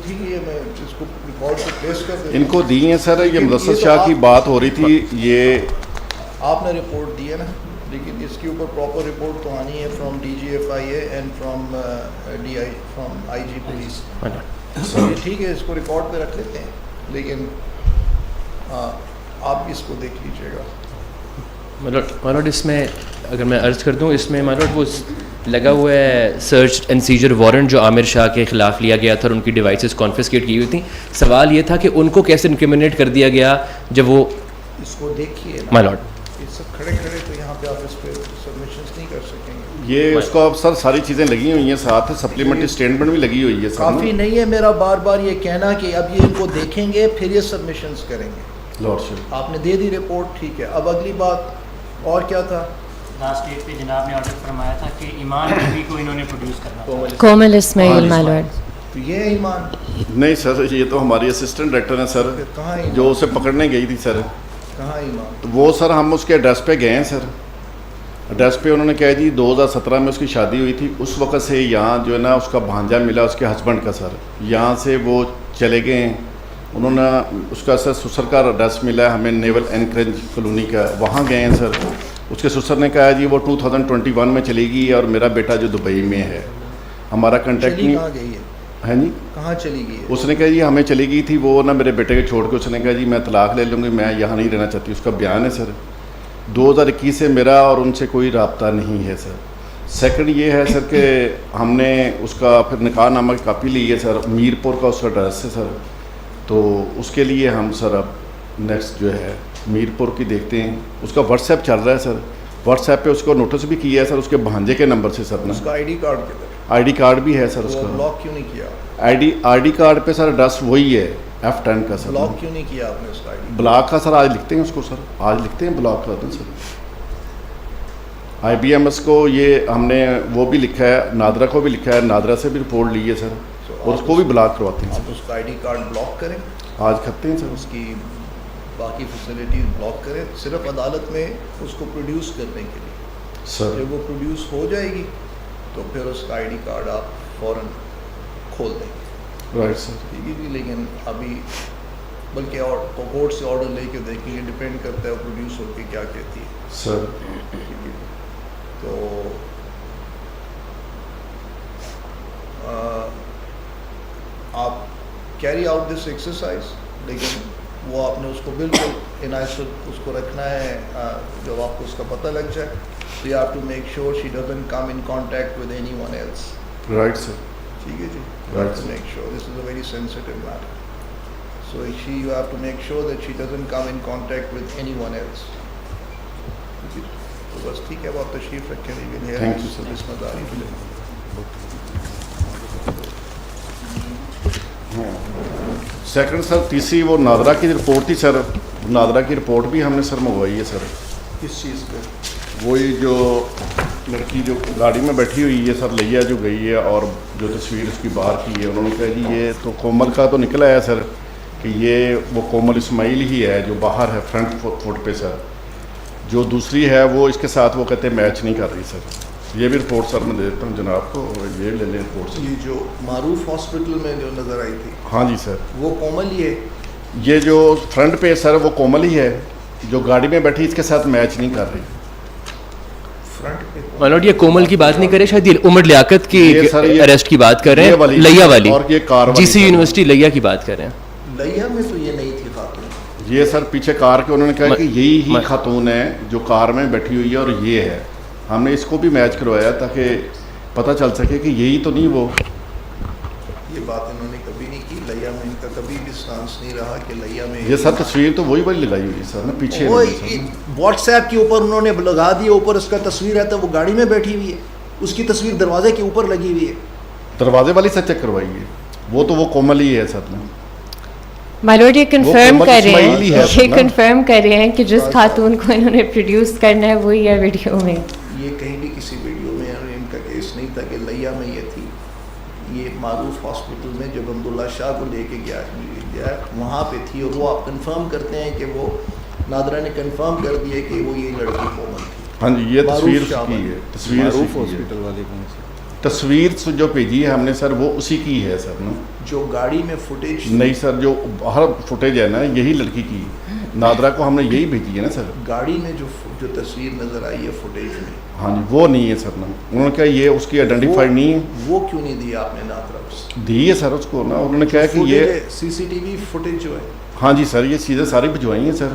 تھی کہ میں اس کو ریکارڈ پہ پلیس کر دوں. ان کو دی ہیں سر. یہ مدثر شاہ کی بات ہو رہی تھی. یہ آپ نے رپورٹ دی ہے نا, لیکن اس کے اوپر پراپر رپورٹ تو آنی ہے from DGFIA and from from IG police. ٹھیک ہے, اس کو ریکارڈ پہ رکھ لیتے ہیں, لیکن آپ اس کو دیکھ لیجیے گا. مالوٹ اس میں اگر میں عرض کر دوں, اس میں مالوٹ وہ لگا ہوا ہے سرچ اینڈ سیجر وارنٹ جو عامر شاہ کے خلاف لیا گیا تھا اور ان کی ڈیوائسز کانفسکیٹ کی ہوئی تھیں. سوال یہ تھا کہ ان کو کیسے انکریمنیٹ کر دیا گیا جب وہ اس کو دیکھیے مالوٹ یہ سب کھڑے تو یہاں پہ آپ اس پہ سبمیشنز نہیں کر سکیں گے. یہ اس کو اب سر ساری چیزیں لگی ہوئی ہیں, ساتھ سپلیمنٹری اسٹیٹمنٹ بھی لگی ہوئی ہے. کافی نہیں ہے میرا بار بار یہ کہنا کہ اب یہ ان کو دیکھیں گے پھر یہ سبمیشنز کریں گے. لارڈشپ آپ نے دے دی رپورٹ, ٹھیک ہے. اب اگلی بات اور کیا تھا؟ لاسٹ ڈیٹ پہ جناب نے آرڈر فرمایا تھا کہ ایمان بیوی کو انہوں نے پروڈیوس کرنا. کومل اسماعیل مالوٹ. تو یہ ایمان نہیں سر, یہ تو ہماری اسسٹنٹ ڈائریکٹر ہیں سر, کہاں جو اسے پکڑنے گئی تھی سر. کہاں ایمان؟ وہ سر ہم اس کے ایڈریس پہ گئے ہیں سر. ایڈریس پہ انہوں نے کہا جی 2017 میں اس کی شادی ہوئی تھی. اس وقت سے یہاں جو ہے نا اس کا بھانجا ملا اس کے ہسبینڈ کا سر, یہاں سے وہ چلے گئے ہیں. انہوں نے اس کا سر سسر کا ایڈریس ملا ہے ہمیں نیول اینکریج کالونی کا, وہاں گئے ہیں سر. اس کے سسر نے کہا جی وہ 2021 میں چلی گئی اور میرا بیٹا جو دبئی میں ہے. ہمارا کنٹیکٹ نہیں. کہاں گئی ہے؟ ہیں جی کہاں چلی گئی ہے؟ اس نے کہا جی ہمیں چلی گئی تھی وہ نا میرے بیٹے کو چھوڑ کے. اس نے کہا جی میں طلاق لے لوں گی, میں یہاں نہیں رہنا چاہتی. اس کا بیان ہے سر. 2021 سے میرا اور ان سے کوئی رابطہ نہیں ہے سر. سیکنڈ یہ ہے سر کہ ہم نے اس کا پھر نکاح نامہ کی کاپی لی ہے سر. میر پور کا اس کا ایڈریس ہے سر. تو اس کے لیے ہم سر اب نیکسٹ جو ہے میر پور کی دیکھتے ہیں. اس کا واٹس ایپ چل رہا ہے سر. واٹس ایپ پہ اس کو نوٹس بھی کیا ہے سر اس کے بھانجے کے نمبر سے سر. اس کا ID کارڈ کدھر؟ ID کارڈ بھی ہے سر اس کا. بلاک کیوں نہیں کیا؟ ID کارڈ پہ سر ایڈریس وہی ہے F10 کا سر. بلاک کیوں نہیں کیا آپ نے اس کا ID؟ بلاک کا سر آج لکھتے ہیں اس کو سر, آج لکھتے ہیں بلاک کا سر. IBMS کو یہ ہم نے وہ بھی لکھا ہے, نادرا کو بھی لکھا ہے, نادرا سے بھی رپورٹ لی ہے سر, اور اس کو بھی بلاک کرواتے ہیں آپ اس کا ID کارڈ بلاک کریں, آج کھتے ہیں سر. اس کی باقی فیسلٹیز بلاک کریں, صرف عدالت میں اس کو پروڈیوس کرنے کے لیے. سر جب وہ پروڈیوس ہو جائے گی تو پھر اس کا ID کارڈ آپ فوراً کھول دیں گے. Right sir. ٹھیک ہے جی, لیکن ابھی بلکہ اور کورٹ سے آرڈر لے کے دیکھیں گے, ڈپینڈ کرتا ہے وہ پروڈیوس ہو کے کیا کہتی ہے سر. تو آپ کیری آؤٹ دس ایکسرسائز, لیکن وہ آپ نے اس کو بالکل عنایت اس کو رکھنا ہے. جب آپ کو اس کا پتہ لگ جائے تو you have to make sure she doesn't come in contact with anyone else. Right sir. ٹھیک ہے جی, you have to make sure, this is a very sensitive matter. So you have to make sure that she doesn't come in contact with anyone else. تو بس ٹھیک ہے, اب آپ تشریف رکھیں. Thank you sir. اس مداری سیکنڈ سر تیسری وہ نادرا کی رپورٹ تھی سر. نادرا کی رپورٹ بھی ہم نے سر منگوائی ہے سر. کس چیز پہ؟ وہی جو لڑکی جو گاڑی میں بیٹھی ہوئی ہے سر, لیا جو گئی ہے اور جو تصویر اس کی باہر کی ہے, انہوں نے کہا جی یہ تو کومل کا تو نکلا ہے سر کہ یہ وہ کومل اسماعیل ہی ہے جو باہر ہے فرنٹ فٹ پہ سر. جو دوسری ہے وہ اس کے ساتھ وہ کہتے ہیں میچ نہیں کر رہی سر. یہ بھی رپورٹ سر میں دے دیتا ہوں جناب کو, اور یہ لے لیں رپورٹ سر. یہ جو معروف ہاسپٹل میں جو نظر آئی تھی ہاں جی سر, وہ کومل ہی ہے. یہ جو فرنٹ پہ سر وہ کومل ہی ہے, جو گاڑی میں بیٹھی اس کے ساتھ میچ نہیں کر رہی. فرنٹ پہ مالوٹ یہ کومل کی بات نہیں کرے, شاید یہ عمر لیاقت کی اریسٹ کی بات کر رہے ہیں, لیا والی, اور یہ کار جی سی یونیورسٹی لیا کی بات کر رہے ہیں. لیا میں تو یہ نہیں تھی خاتون. یہ سر پیچھے کار کے انہوں نے کہا کہ یہی ہی خاتون ہے جو کار میں بیٹھی ہوئی ہے اور یہ ہے. ہم نے اس کو بھی میچ کروایا تاکہ پتہ چل سکے کہ یہی تو نہیں وہ. یہ بات انہوں نے کبھی نہیں کی. لیا میں ان کا کبھی بھی سٹانس نہیں رہا کہ لیا میں. یہ سر تصویر تو وہی والی لگائی ہوئی سر نا پیچھے. واٹس ایپ کے اوپر انہوں نے لگا دی, اوپر اس کا تصویر ہے تو وہ گاڑی میں بیٹھی ہوئی ہے, اس کی تصویر دروازے کے اوپر لگی ہوئی ہے. دروازے والی سے چیک کروائی ہے, وہ تو وہ کومل ہی ہے سر. مالوٹ یہ کنفرم کر رہے ہیں کہ جس خاتون کو انہوں نے پروڈیوس کرنا ہے وہی ہے ویڈیو میں. یہ کہیں بھی کسی ویڈیو میں ان کا کیس نہیں تھا کہ لیا میں یہ تھی. یہ معروف ہاسپٹل میں جب عبداللہ شاہ کو لے کے گیا وہاں پہ تھی, اور وہ آپ کنفرم کرتے ہیں کہ وہ نادرا نے کنفرم کر دیا کہ وہ یہ لڑکی کومل تھی. ہاں جی, یہ تصویر کی ہے. تصویر معروف ہاسپٹل والے کون سی تصویر جو بھیجی ہے ہم نے سر وہ اسی کی ہے سر نا. جو گاڑی میں فوٹیج نہیں سر جو ہر فوٹیج ہے نا یہی لڑکی کی نادرا کو ہم نے یہی بھیجی ہے نا سر. گاڑی میں جو تصویر نظر آئی ہے فوٹیج میں ہاں جی وہ نہیں ہے سر نا. انہوں نے کہا یہ اس کی آئیڈینٹیفائی نہیں ہے. وہ کیوں نہیں دی آپ نے نادرا کو؟ دی ہے سر اس کو نا. انہوں نے کہا کہ یہ سی سی ٹی وی فوٹیج جو ہے ہاں جی سر یہ چیزیں ساری بھجوائی ہیں سر.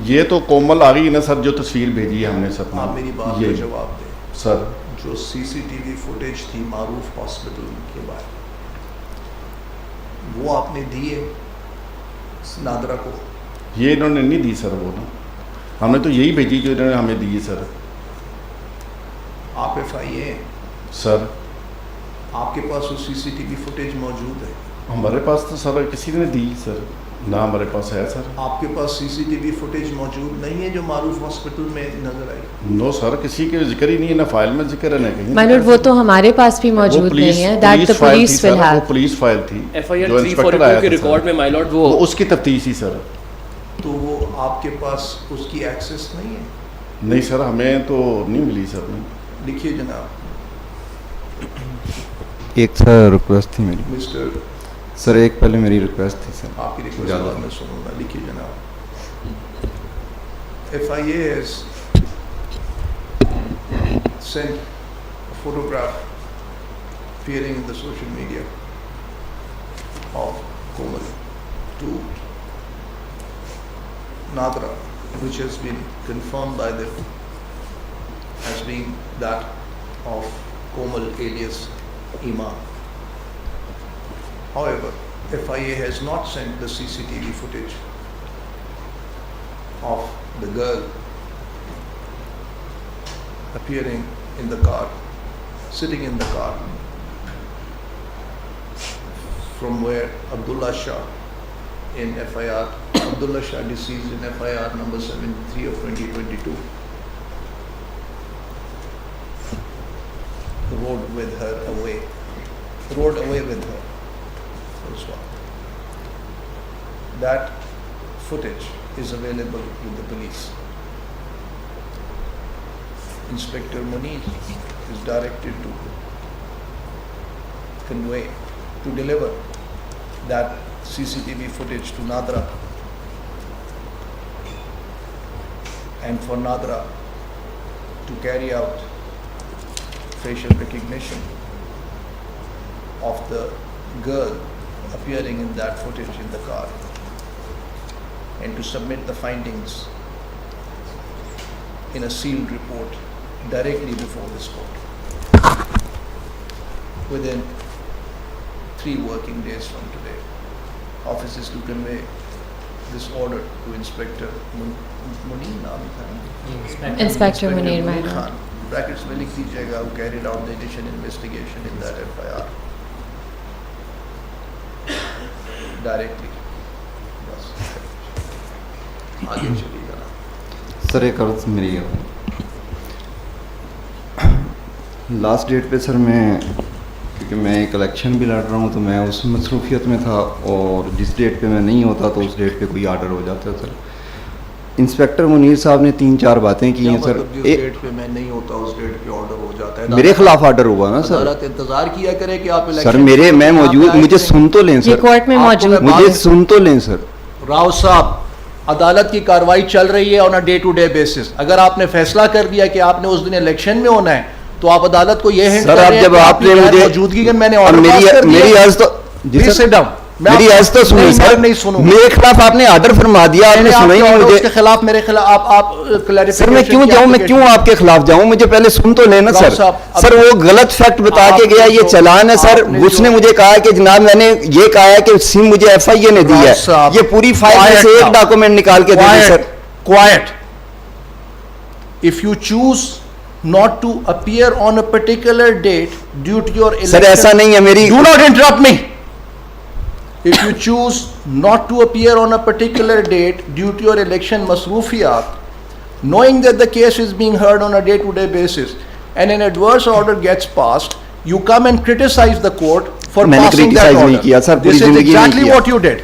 یہ تو کومل آ گئی ہے نا سر جو تصویر بھیجی ہے ہم نے سر. آپ میری بات کا جواب دیں سر. جو سی سی ٹی وی فوٹیج تھی معروف ہاسپٹل کے باہر وہ آپ نے دی ہے نادرا کو؟ یہ انہوں نے نہیں دی سر وہ نا. ہم نے تو یہی بھیجی جو انہوں نے ہمیں دی ہے سر. آپ ایف آئی اے سر آپ کے پاس وہ سی سی ٹی وی فوٹیج موجود ہے؟ ہمارے پاس تو سر کسی نے دی سر نہ ہمارے پاس ہے سر. آپ کے پاس سی سی ٹی وی فوٹیج موجود نہیں ہے جو معروف ہاسپٹل میں نظر آئی؟ نو سر کسی کے ذکر ہی نہیں ہے نہ فائل میں ذکر ہے نہ کہیں. مائی لارڈ وہ تو ہمارے پاس بھی موجود نہیں ہے. That the police will have. وہ پولیس فائل تھی FIR جو 342 انسپکٹر آیا کے تھا ریکارڈ میں مائی لارڈ وہ اس کی تفتیش ہی سر. تو وہ آپ کے پاس اس کی ایکسیس نہیں ہے؟ نہیں سر ہمیں تو نہیں ملی سر. لکھیے جناب. ایک سر ریکویسٹ تھی میری مسٹر سر. ایک پہلے میری ریکویسٹ تھی سر. آپ کی ریکویسٹ بعد میں سنوں گا. لکھیے جناب. F I A has sent a photograph appearing in the social media of Komal to Nadra, which has been confirmed by them as being that of Komal alias Iman. However, FIA has not sent the CCTV footage of the girl appearing in the car, sitting in the car, from where Abdullah Shah in FIR, Abdullah Shah deceased in FIR number 73 of 2022, rode away with her. That footage is available with the police. Inspector Munir is directed to deliver that CCTV footage to Nadra, and for Nadra to carry out facial recognition of the girl appearing in that footage in the car, and to submit the findings in a sealed report directly before this court within 3 working days from today. Office is to convey this order to Inspector Munir naam tha. Inspector Munir Khan. Brackets mein likh dijiyega who carried out the initial investigation in that FIR directly. Bas. آگے چلی جانا. سر ایک عرض میری last date پہ سر میں کیونکہ میں ایک الیکشن بھی لڑ رہا ہوں تو میں اس مصروفیت میں تھا اور جس ڈیٹ پہ میں نہیں ہوتا تو اس ڈیٹ پہ کوئی آرڈر ہو جاتا ہے سر. انسپیکٹر منیر صاحب نے 3-4 باتیں کی ہیں سر. جس ڈیٹ پہ میں نہیں ہوتا اس ڈیٹ پہ آرڈر ہو جاتا ہے. میرے خلاف آرڈر ہوا نا سر. عدالت انتظار کیا کرے کہ آپ سر میں موجود, مجھے سن تو لیں سر. کورٹ میں موجود, مجھے سن تو لیں سر. راؤ صاحب عدالت کی کاروائی چل رہی ہے on a day to day basis. اگر آپ نے فیصلہ کر دیا کہ آپ نے اس دن الیکشن میں ہونا ہے تو آپ عدالت کو یہ ہنٹ کر رہے ہیں جب آپ نے مجھے موجودگی میں نے آرڈر میری عرض تو میری عرض تو سنیں سر. نہیں سنوں میرے خلاف آپ نے آرڈر فرما دیا, آپ نے سنا ہی نہیں مجھے. اس کے خلاف میرے خلاف آپ سر میں کیوں جاؤں, میں کیوں آپ کے خلاف جاؤں, مجھے پہلے سن تو لینا سر. سر وہ غلط فیکٹ بتا کے گیا, یہ چلان ہے سر. اس نے مجھے کہا کہ جناب میں نے یہ کہا ہے کہ سم مجھے FIA نے دی ہے, یہ پوری فائل میں سے ایک ڈاکومنٹ نکال کے دے دیں سر. Quiet. If you choose not to appear on a particular date due to your election, سر ایسا نہیں ہے میری. Do not interrupt me. If you choose not to appear on a particular date due to your election masrufiyat, knowing that the case is being heard on a day-to-day basis, and an adverse order gets passed, you come and criticize the court for میں نے passing that criticize order. نہیں کیا سر, This is پوری زندگی نہیں exactly کیا. what you did.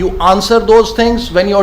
you answer those things when your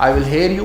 I will hear you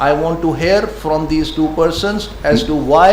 I want to hear from these two persons as to why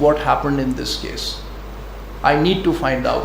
what happened in this case. I need to find out.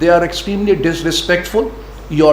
they are extremely disrespectful. Your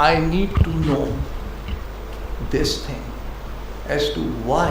I need to know this thing as to why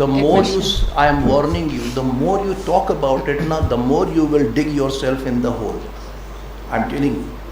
the more I am warning you, the more you talk about it now, the more you will dig yourself in the hole. I'm telling you,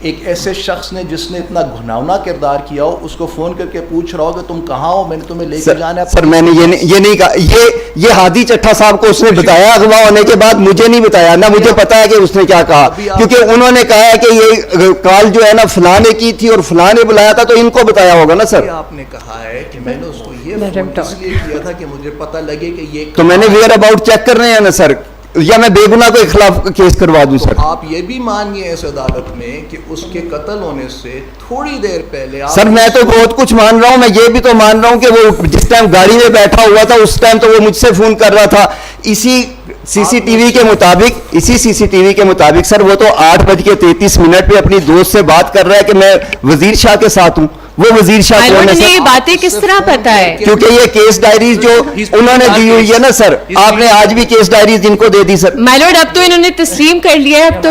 ایک ایسے شخص نے جس نے اتنا گھناؤنا کردار کیا ہو اس کو فون کر کے پوچھ رہا ہو کہ تم کہاں ہو, میں نے تمہیں لے کے جانا ہے. سر میں نے یہ نہیں کہا, یہ ہادی چٹھا صاحب کو اس نے بتایا اغوا ہونے کے بعد, مجھے نہیں بتایا, نہ مجھے پتا ہے کہ اس نے کیا کہا, کیونکہ انہوں نے کہا ہے کہ یہ کال جو ہے نا فلاں نے کی تھی اور فلاں نے بلایا تھا, تو ان کو بتایا ہوگا نا سر. آپ نے کہا ہے کہ میں نے اس کو یہ فون اس لیے کیا تھا کہ مجھے پتہ لگے کہ یہ, تو میں نے ویئر اباؤٹ چیک کر رہے ہیں نا سر, یا میں بے گناہ کے خلاف کیس کروا دوں سر. آپ یہ بھی مان گئے اس عدالت میں کہ اس کے قتل ہونے سے تھوڑی دیر پہلے سر میں تو بہت کچھ مان رہا ہوں, میں یہ بھی تو مان رہا ہوں کہ وہ جس ٹائم گاڑی میں بیٹھا ہوا تھا اس ٹائم تو وہ مجھ سے فون کر رہا تھا. اسی سی سی ٹی وی کے مطابق سر وہ تو 8:33 پہ اپنی دوست سے بات کر رہا ہے کہ میں وزیر شاہ کے ساتھ ہوں. وہ وزیر شاہ کون ہے سر؟ یہ باتیں کس طرح پتہ ہے؟ کیونکہ یہ کیس ڈائریز جو انہوں نے دی ہوئی ہے نا سر, آپ نے آج بھی کیس ڈائریز جن کو دے دی سر. مائی لارڈ اب تو انہوں نے تسلیم کر لیا ہے, اب تو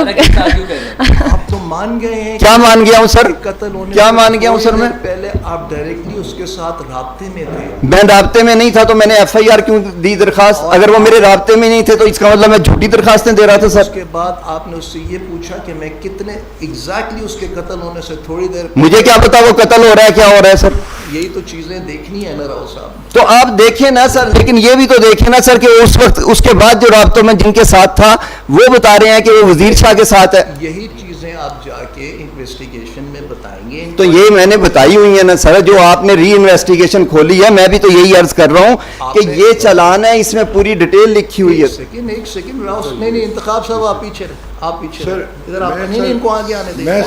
آپ تو مان گئے ہیں. کیا مان گیا ہوں سر؟ قتل ہونے کیا مان گیا ہوں سر میں؟ پہلے آپ ڈائریکٹلی اس کے ساتھ رابطے میں تھے. میں رابطے میں نہیں تھا تو میں نے ایف آئی آر کیوں دی درخواست؟ اگر وہ میرے رابطے میں نہیں تھے تو اس کا مطلب میں جھوٹی درخواستیں دے رہا تھا سر. اس کے بعد آپ نے اس سے یہ پوچھا کہ میں کتنے ایگزیکٹلی اس کے قتل ہونے سے تھوڑی دیر, مجھے کیا پتا وہ قتل ہو رہا ہے کیا ہو رہا ہے سر. یہی تو چیزیں دیکھنی ہے نا راؤ صاحب. تو آپ دیکھیں نا سر, لیکن یہ بھی تو دیکھیں نا سر کہ اس وقت اس کے بعد جو رابطوں میں جن کے ساتھ تھا وہ بتا رہے ہیں کہ وہ وزیر شاہ کے ساتھ ہے. یہی چیزیں آپ جا کے انویسٹیگیشن میں بتائیں گے. تو یہ میں نے بتائی ہوئی ہے نا سر, جو آپ نے ری انویسٹیگیشن کھولی ہے, میں بھی تو یہی عرض کر رہا ہوں کہ یہ چلان ہے, اس میں پوری ڈیٹیل لکھی ہوئی ہے. ایک سیکنڈ راؤ, نہیں انتخاب صاحب آپ پیچھے رہیں, آپ پیچھے سر, ادھر آپ نہیں ان کو آگے آنے دیں. میں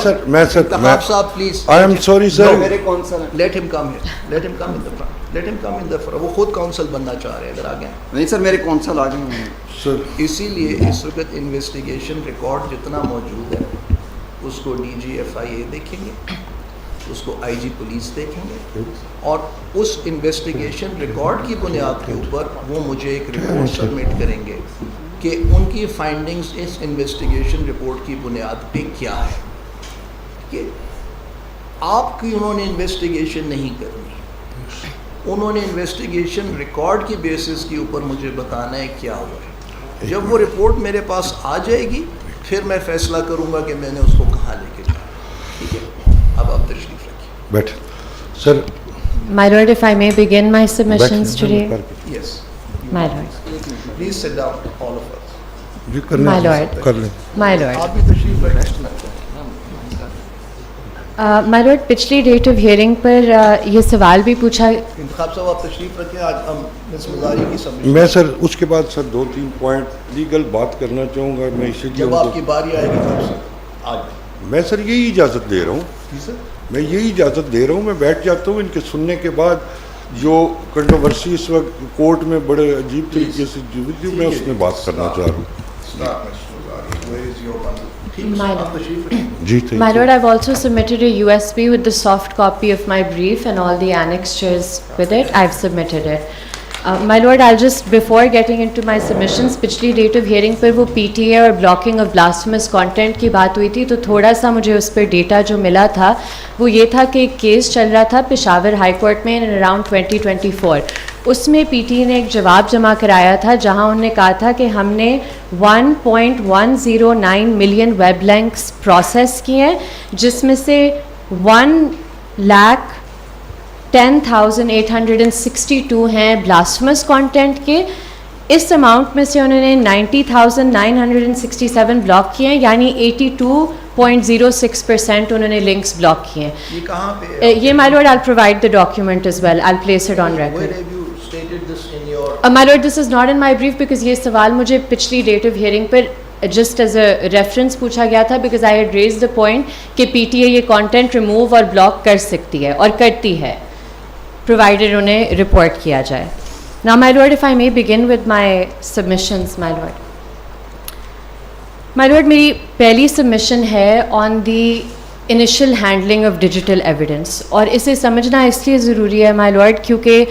سر انتخاب صاحب please, I am sorry sir, میرے کونسل لیٹ ہم کم ہیئر, لیٹ ہم کم ان دی فرنٹ, لیٹ ہم کم ان دی فرنٹ. وہ خود کاؤنسل بننا چاہ رہے ہیں, ادھر آگے نہیں سر, میرے کونسل آ گئے ہیں سر. اسی لیے اس وقت انویسٹیگیشن ریکارڈ جتنا موجود ہے اس کو ڈی جی ایف آئی اے دیکھیں گے, اس کو آئی جی پولیس دیکھیں گے, اور اس انویسٹیگیشن ریکارڈ کی بنیاد کے اوپر وہ مجھے ایک رپورٹ سبمٹ کریں گے کہ ان کی فائنڈنگز اس انویسٹیگیشن رپورٹ کی بنیاد پہ کیا ہے. کہ آپ کی انہوں نے انویسٹیگیشن نہیں کرنی, انہوں نے انویسٹیگیشن ریکارڈ کی بیسس کے اوپر مجھے بتانا ہے کیا ہوا ہے. جب وہ رپورٹ میرے پاس آ جائے گی پھر میں فیصلہ کروں گا کہ میں نے اس کو کہاں لے کے جانا. ٹھیک ہے, اب آپ تشریف رکھیے. بیٹھ سر. My lord, if I may begin my submissions today. Yes. My lord. Please sit down, all of us. جی کرنے My lord. کر لیں. My lord. آپ بھی تشریف رکھیں. My lord, پچھلی ڈیٹ آف ہیئرنگ پر یہ سوال بھی پوچھا. انتخاب صاحب آپ تشریف رکھیں. آج ہم مس مزاری کی سبمشن, میں سر اس کے بعد سر 2-3 پوائنٹ لیگل بات کرنا چاہوں گا. میں اسی لیے جب آپ کی باری آئے گی تب سے آج میں سر یہی اجازت دے رہا ہوں, میں یہی اجازت دے رہا ہوں. میں بیٹھ جاتا ہوں ان کے سننے کے بعد. جو کنٹروورسی اس وقت کورٹ میں بڑے عجیب طریقے سے جو میں اس میں بات کرنا چاہ رہا ہوں. My lord. جی My lord, I've also submitted a USB with the soft copy of my brief and all the annexures with it. I've submitted it. My lord, I'll just, before getting into my submissions, پچھلی date of hearing پر وہ P T A اور blocking of بلاسفیمس content کی بات ہوئی تھی, تو تھوڑا سا مجھے اس پہ ڈیٹا جو ملا تھا وہ یہ تھا کہ ایک کیس چل رہا تھا پشاور ہائی کورٹ میں اراؤنڈ 2024. اس میں پی ٹی اے نے ایک جواب جمع کرایا تھا جہاں انہوں نے کہا تھا کہ ہم نے 1.109 ملین ویب لنکس پروسیس کیے ہیں, جس میں سے 1,10,862 ہیں بلاسفیمس کانٹینٹ کے. اس اماؤنٹ میں سے انہوں نے 90,967 بلاک کیے ہیں, یعنی 82.06% انہوں نے لنکس بلاک کیے ہیں. یہ کہاں پہ, یہ my lord, I'll provide the document as well. I'll place it on record. where have you stated this in your My lord, this is not in my brief because یہ سوال مجھے پچھلی ڈیٹ آف ہیئرنگ پر just as a reference پوچھا گیا تھا, because I had raise the point کہ P T A یہ کانٹینٹ ریموو اور بلاک کر سکتی ہے اور کرتی ہے, پرووائڈیڈ انہیں رپورٹ کیا جائے. Now my lord, if I may begin with my submissions, my lord. My lord, میری پہلی سبمیشن ہے on the initial handling of digital evidence, اور اسے سمجھنا اس لیے ضروری ہے my lord کیونکہ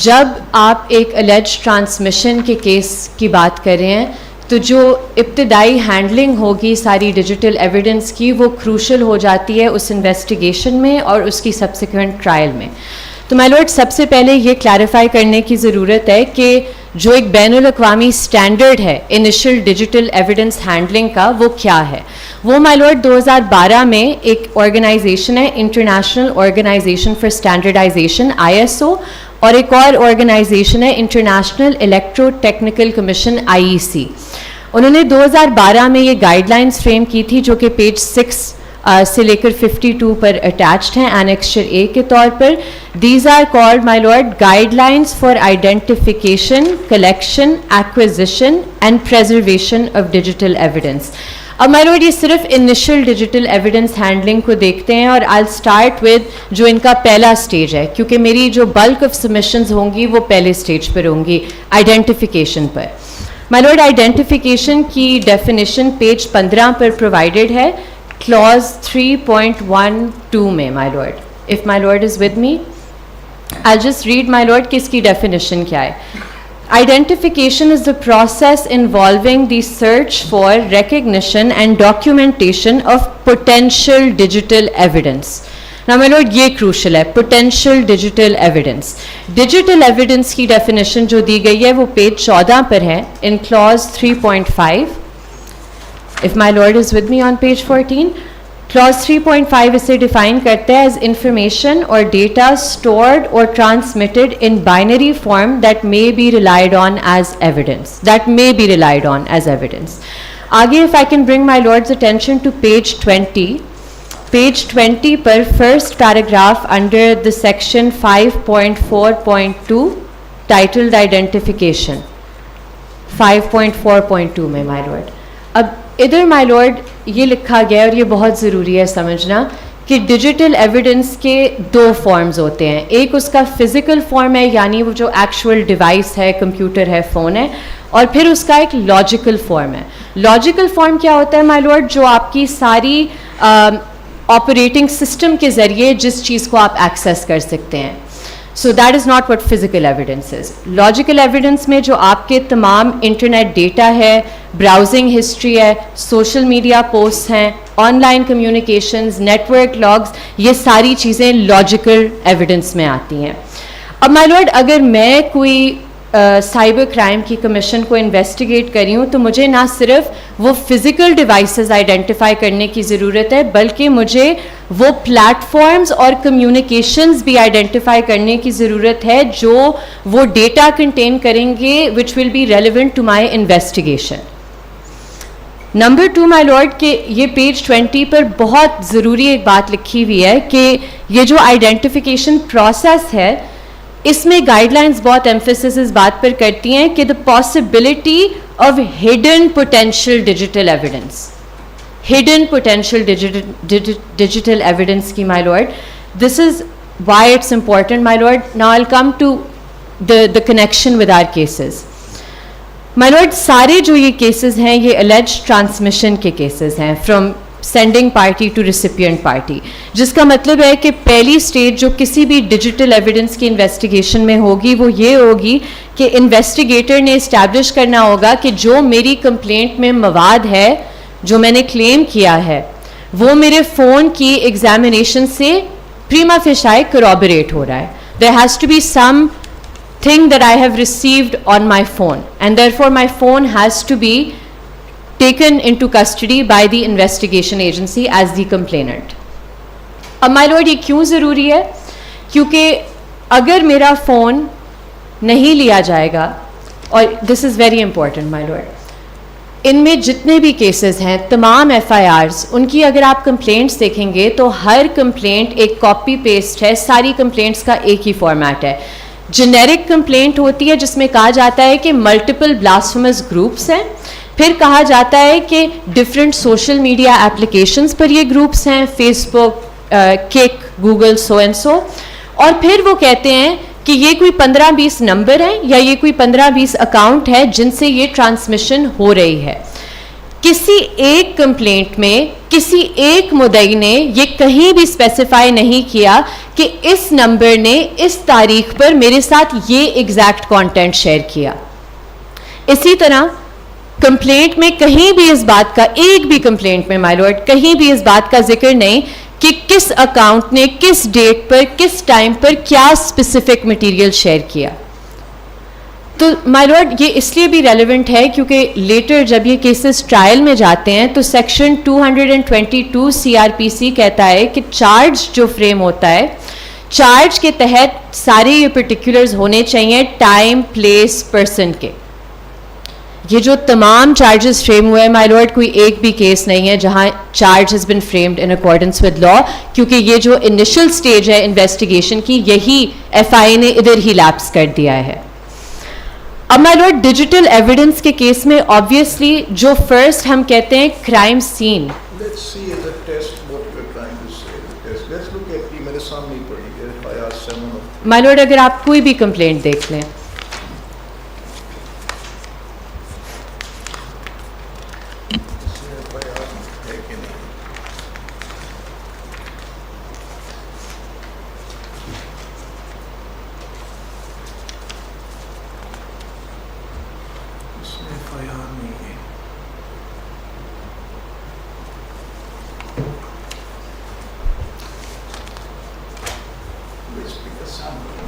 جب آپ ایک الیج ٹرانسمیشن کے کیس کی بات کر رہے ہیں تو جو ابتدائی ہینڈلنگ ہوگی ساری ڈیجیٹل ایویڈنس کی وہ کروشل ہو جاتی ہے اس انویسٹیگیشن میں اور اس کی سبسیکوینٹ ٹرائل میں. تو مائی لارڈ, سب سے پہلے یہ کلیریفائی کرنے کی ضرورت ہے کہ جو ایک بین الاقوامی اسٹینڈرڈ ہے انیشل ڈیجیٹل ایویڈنس ہینڈلنگ کا, وہ کیا ہے. وہ مائی لارڈ 2012 میں ایک آرگنائزیشن ہے, International Organization for Standardization ISO, اور ایک اور آرگنائزیشن ہے International Electrotechnical Commission IEC. انہوں نے 2012 میں یہ گائیڈ لائنس فریم کی تھی جو کہ پیج 6 سے لے کر 52 پر اٹیچڈ ہیں اینیکسچر A کے طور پر. These are called my lord guidelines for identification, collection, acquisition and preservation of digital evidence. اب مائی لارڈ یہ صرف انیشل ڈیجیٹل ایویڈنس ہینڈلنگ کو دیکھتے ہیں, اور آئی اسٹارٹ ود جو ان کا پہلا اسٹیج ہے, کیونکہ میری جو بلک آف سبمیشنز ہوں گی وہ پہلے اسٹیج پر ہوں گی, identification per. My lord identification کی ڈیفینیشن پیج 15 پر پرووائڈیڈ ہے clause 3.12 میں. my lord, if my lord is with me, I'll just read my lord کہ اس کی definition کیا ہے. Identification is the process involving the search for, recognition and documentation of potential digital evidence. Now my lord یہ crucial ہے, potential digital evidence. Digital evidence کی definition جو دی گئی ہے وہ پیج 14 پر ہے in clause 3.5. If my lord is with me on page 14, clause 3.5 اسے define کرتا ہے as information or data stored or transmitted in binary form that may be relied on as evidence. That may be relied on as evidence. آگے if I can bring my lord's attention to page 20. Page 20 per first paragraph under the section 5.4.2 titled identification. 5.4.2 میں my lord. اب ادھر مائی lord یہ لکھا گیا, اور یہ بہت ضروری ہے سمجھنا, کہ ڈیجیٹل ایویڈنس کے 2 فارمز ہوتے ہیں. ایک اس کا فزیکل فارم ہے, یعنی وہ جو ایکچوئل ڈیوائس ہے, کمپیوٹر ہے, فون ہے, اور پھر اس کا ایک لاجیکل فارم ہے. لاجیکل فارم کیا ہوتا ہے مائی لارڈ؟ جو آپ کی ساری آپریٹنگ سسٹم کے ذریعے جس چیز کو آپ ایکسیس کر سکتے ہیں. So that is not what physical evidence is. Logical evidence میں جو آپ کے تمام انٹرنیٹ ڈیٹا ہے, براؤزنگ ہسٹری ہے, سوشل میڈیا پوسٹ ہیں, on line communications, network logs, یہ ساری چیزیں لاجیکل ایویڈنس میں آتی ہیں. اب مائی لارڈ اگر میں کوئی سائبر کرائم کی کمیشن کو انویسٹیگیٹ کری ہوں تو مجھے نہ صرف وہ فزیکل ڈیوائسز آئیڈینٹیفائی کرنے کی ضرورت ہے, بلکہ مجھے وہ پلیٹ فارمز اور کمیونیکیشنز بھی آئیڈینٹیفائی کرنے کی ضرورت ہے جو وہ ڈیٹا کنٹین کریں گے which will be relevant to my investigation. Number 2 my lord کہ یہ پیج 20 پر بہت ضروری ایک بات لکھی ہوئی ہے کہ یہ جو آئیڈینٹیفیکیشن پروسیس ہے اس میں گائیڈ لائنز بہت ایمفیسس اس بات پر کرتی ہیں کہ the possibility of hidden potential digital evidence. Hidden potential digital evidence کی my lord, this is why it's important my lord. Now I come to the connection with our cases. My lord سارے جو یہ cases ہیں یہ alleged transmission کے cases ہیں from sending party to recipient party, جس کا مطلب ہے کہ پہلی سٹیج جو کسی بھی ڈیجیٹل ایویڈنس کی انویسٹیگیشن میں ہوگی وہ یہ ہوگی کہ انویسٹیگیٹر نے اسٹیبلش کرنا ہوگا کہ جو میری کمپلینٹ میں مواد ہے جو میں نے کلیم کیا ہے وہ میرے فون کی ایگزامینیشن سے پریما فیشائی کورابریٹ ہو رہا ہے. There has to be some thing that I have received on my phone, and therefore my phone has to be taken into custody by the investigation agency as the complainant. اب my lord یہ کیوں ضروری ہے؟ کیونکہ اگر میرا phone نہیں لیا جائے گا, اور this is very important my lord, ان میں جتنے بھی کیسز ہیں تمام FIRs ان کی اگر آپ کمپلینٹس دیکھیں گے تو ہر کمپلینٹ ایک کاپی پیسٹ ہے, ساری کمپلینٹس کا ایک ہی فارمیٹ ہے. جنیرک کمپلینٹ ہوتی ہے جس میں کہا جاتا ہے کہ ملٹیپل بلاسفیمس گروپس ہیں, پھر کہا جاتا ہے کہ ڈفرینٹ سوشل میڈیا اپلیکیشنز پر یہ گروپس ہیں, Facebook, Kik, Google, so and so, اور پھر وہ کہتے ہیں کہ یہ کوئی 15-20 نمبر ہیں یا یہ کوئی 15-20 اکاؤنٹ ہے جن سے یہ ٹرانسمیشن ہو رہی ہے. کسی ایک کمپلینٹ میں کسی ایک مدعی نے یہ کہیں بھی اسپیسیفائی نہیں کیا کہ اس نمبر نے اس تاریخ پر میرے ساتھ یہ ایگزیکٹ کانٹینٹ شیئر کیا. اسی طرح کمپلینٹ میں کہیں بھی اس بات کا, ایک بھی کمپلینٹ میں مائی لارڈ کہیں بھی اس بات کا ذکر نہیں کہ کس اکاؤنٹ نے کس ڈیٹ پر کس ٹائم پر کیا اسپیسیفک مٹیریل شیئر کیا. تو مائی لارڈ یہ اس لیے بھی ریلیونٹ ہے کیونکہ لیٹر جب یہ کیسز ٹرائل میں جاتے ہیں تو سیکشن 222 CRPC کہتا ہے کہ چارج جو فریم ہوتا ہے, چارج کے تحت سارے یہ پرٹیکولرز ہونے چاہیے ٹائم, پلیس, پرسن کے. یہ جو تمام چارجز فریم ہوئے ہیں مائی لارڈ, کوئی ایک بھی کیس نہیں ہے جہاں charge has been framed in accordance with law, کیونکہ یہ جو انیشل سٹیج ہے انویسٹیگیشن کی یہی FIA نے ادھر ہی لیپس کر دیا ہے. اب مائی لارڈ ڈیجیٹل ایویڈنس کے کیس میں آبویسلی جو فرسٹ ہم کہتے ہیں crime scene. Let's see as a test what you are trying to say. Let's look at the میرے سامنے ہی پڑھی ہے FIR 7 of مائی لارڈ اگر آپ کوئی بھی کمپلینٹ دیکھ لیں, FIR ہے کہ نہیں. اس میں FIR نہیں ہے. Let's pick a sample.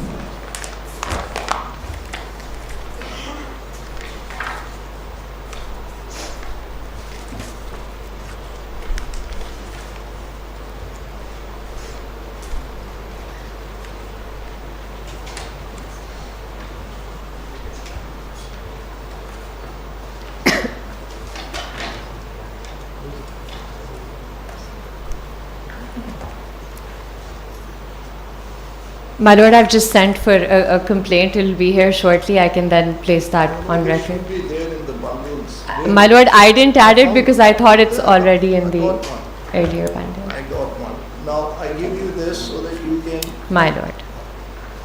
my lord, I've just sent for a complaint. It'll be here shortly. I can then place that on It record. should be there in the bundles. My lord, I didn't add it because I thought it's already in the I got one. earlier bundle. I got one. Now I give you this so that you can. My lord,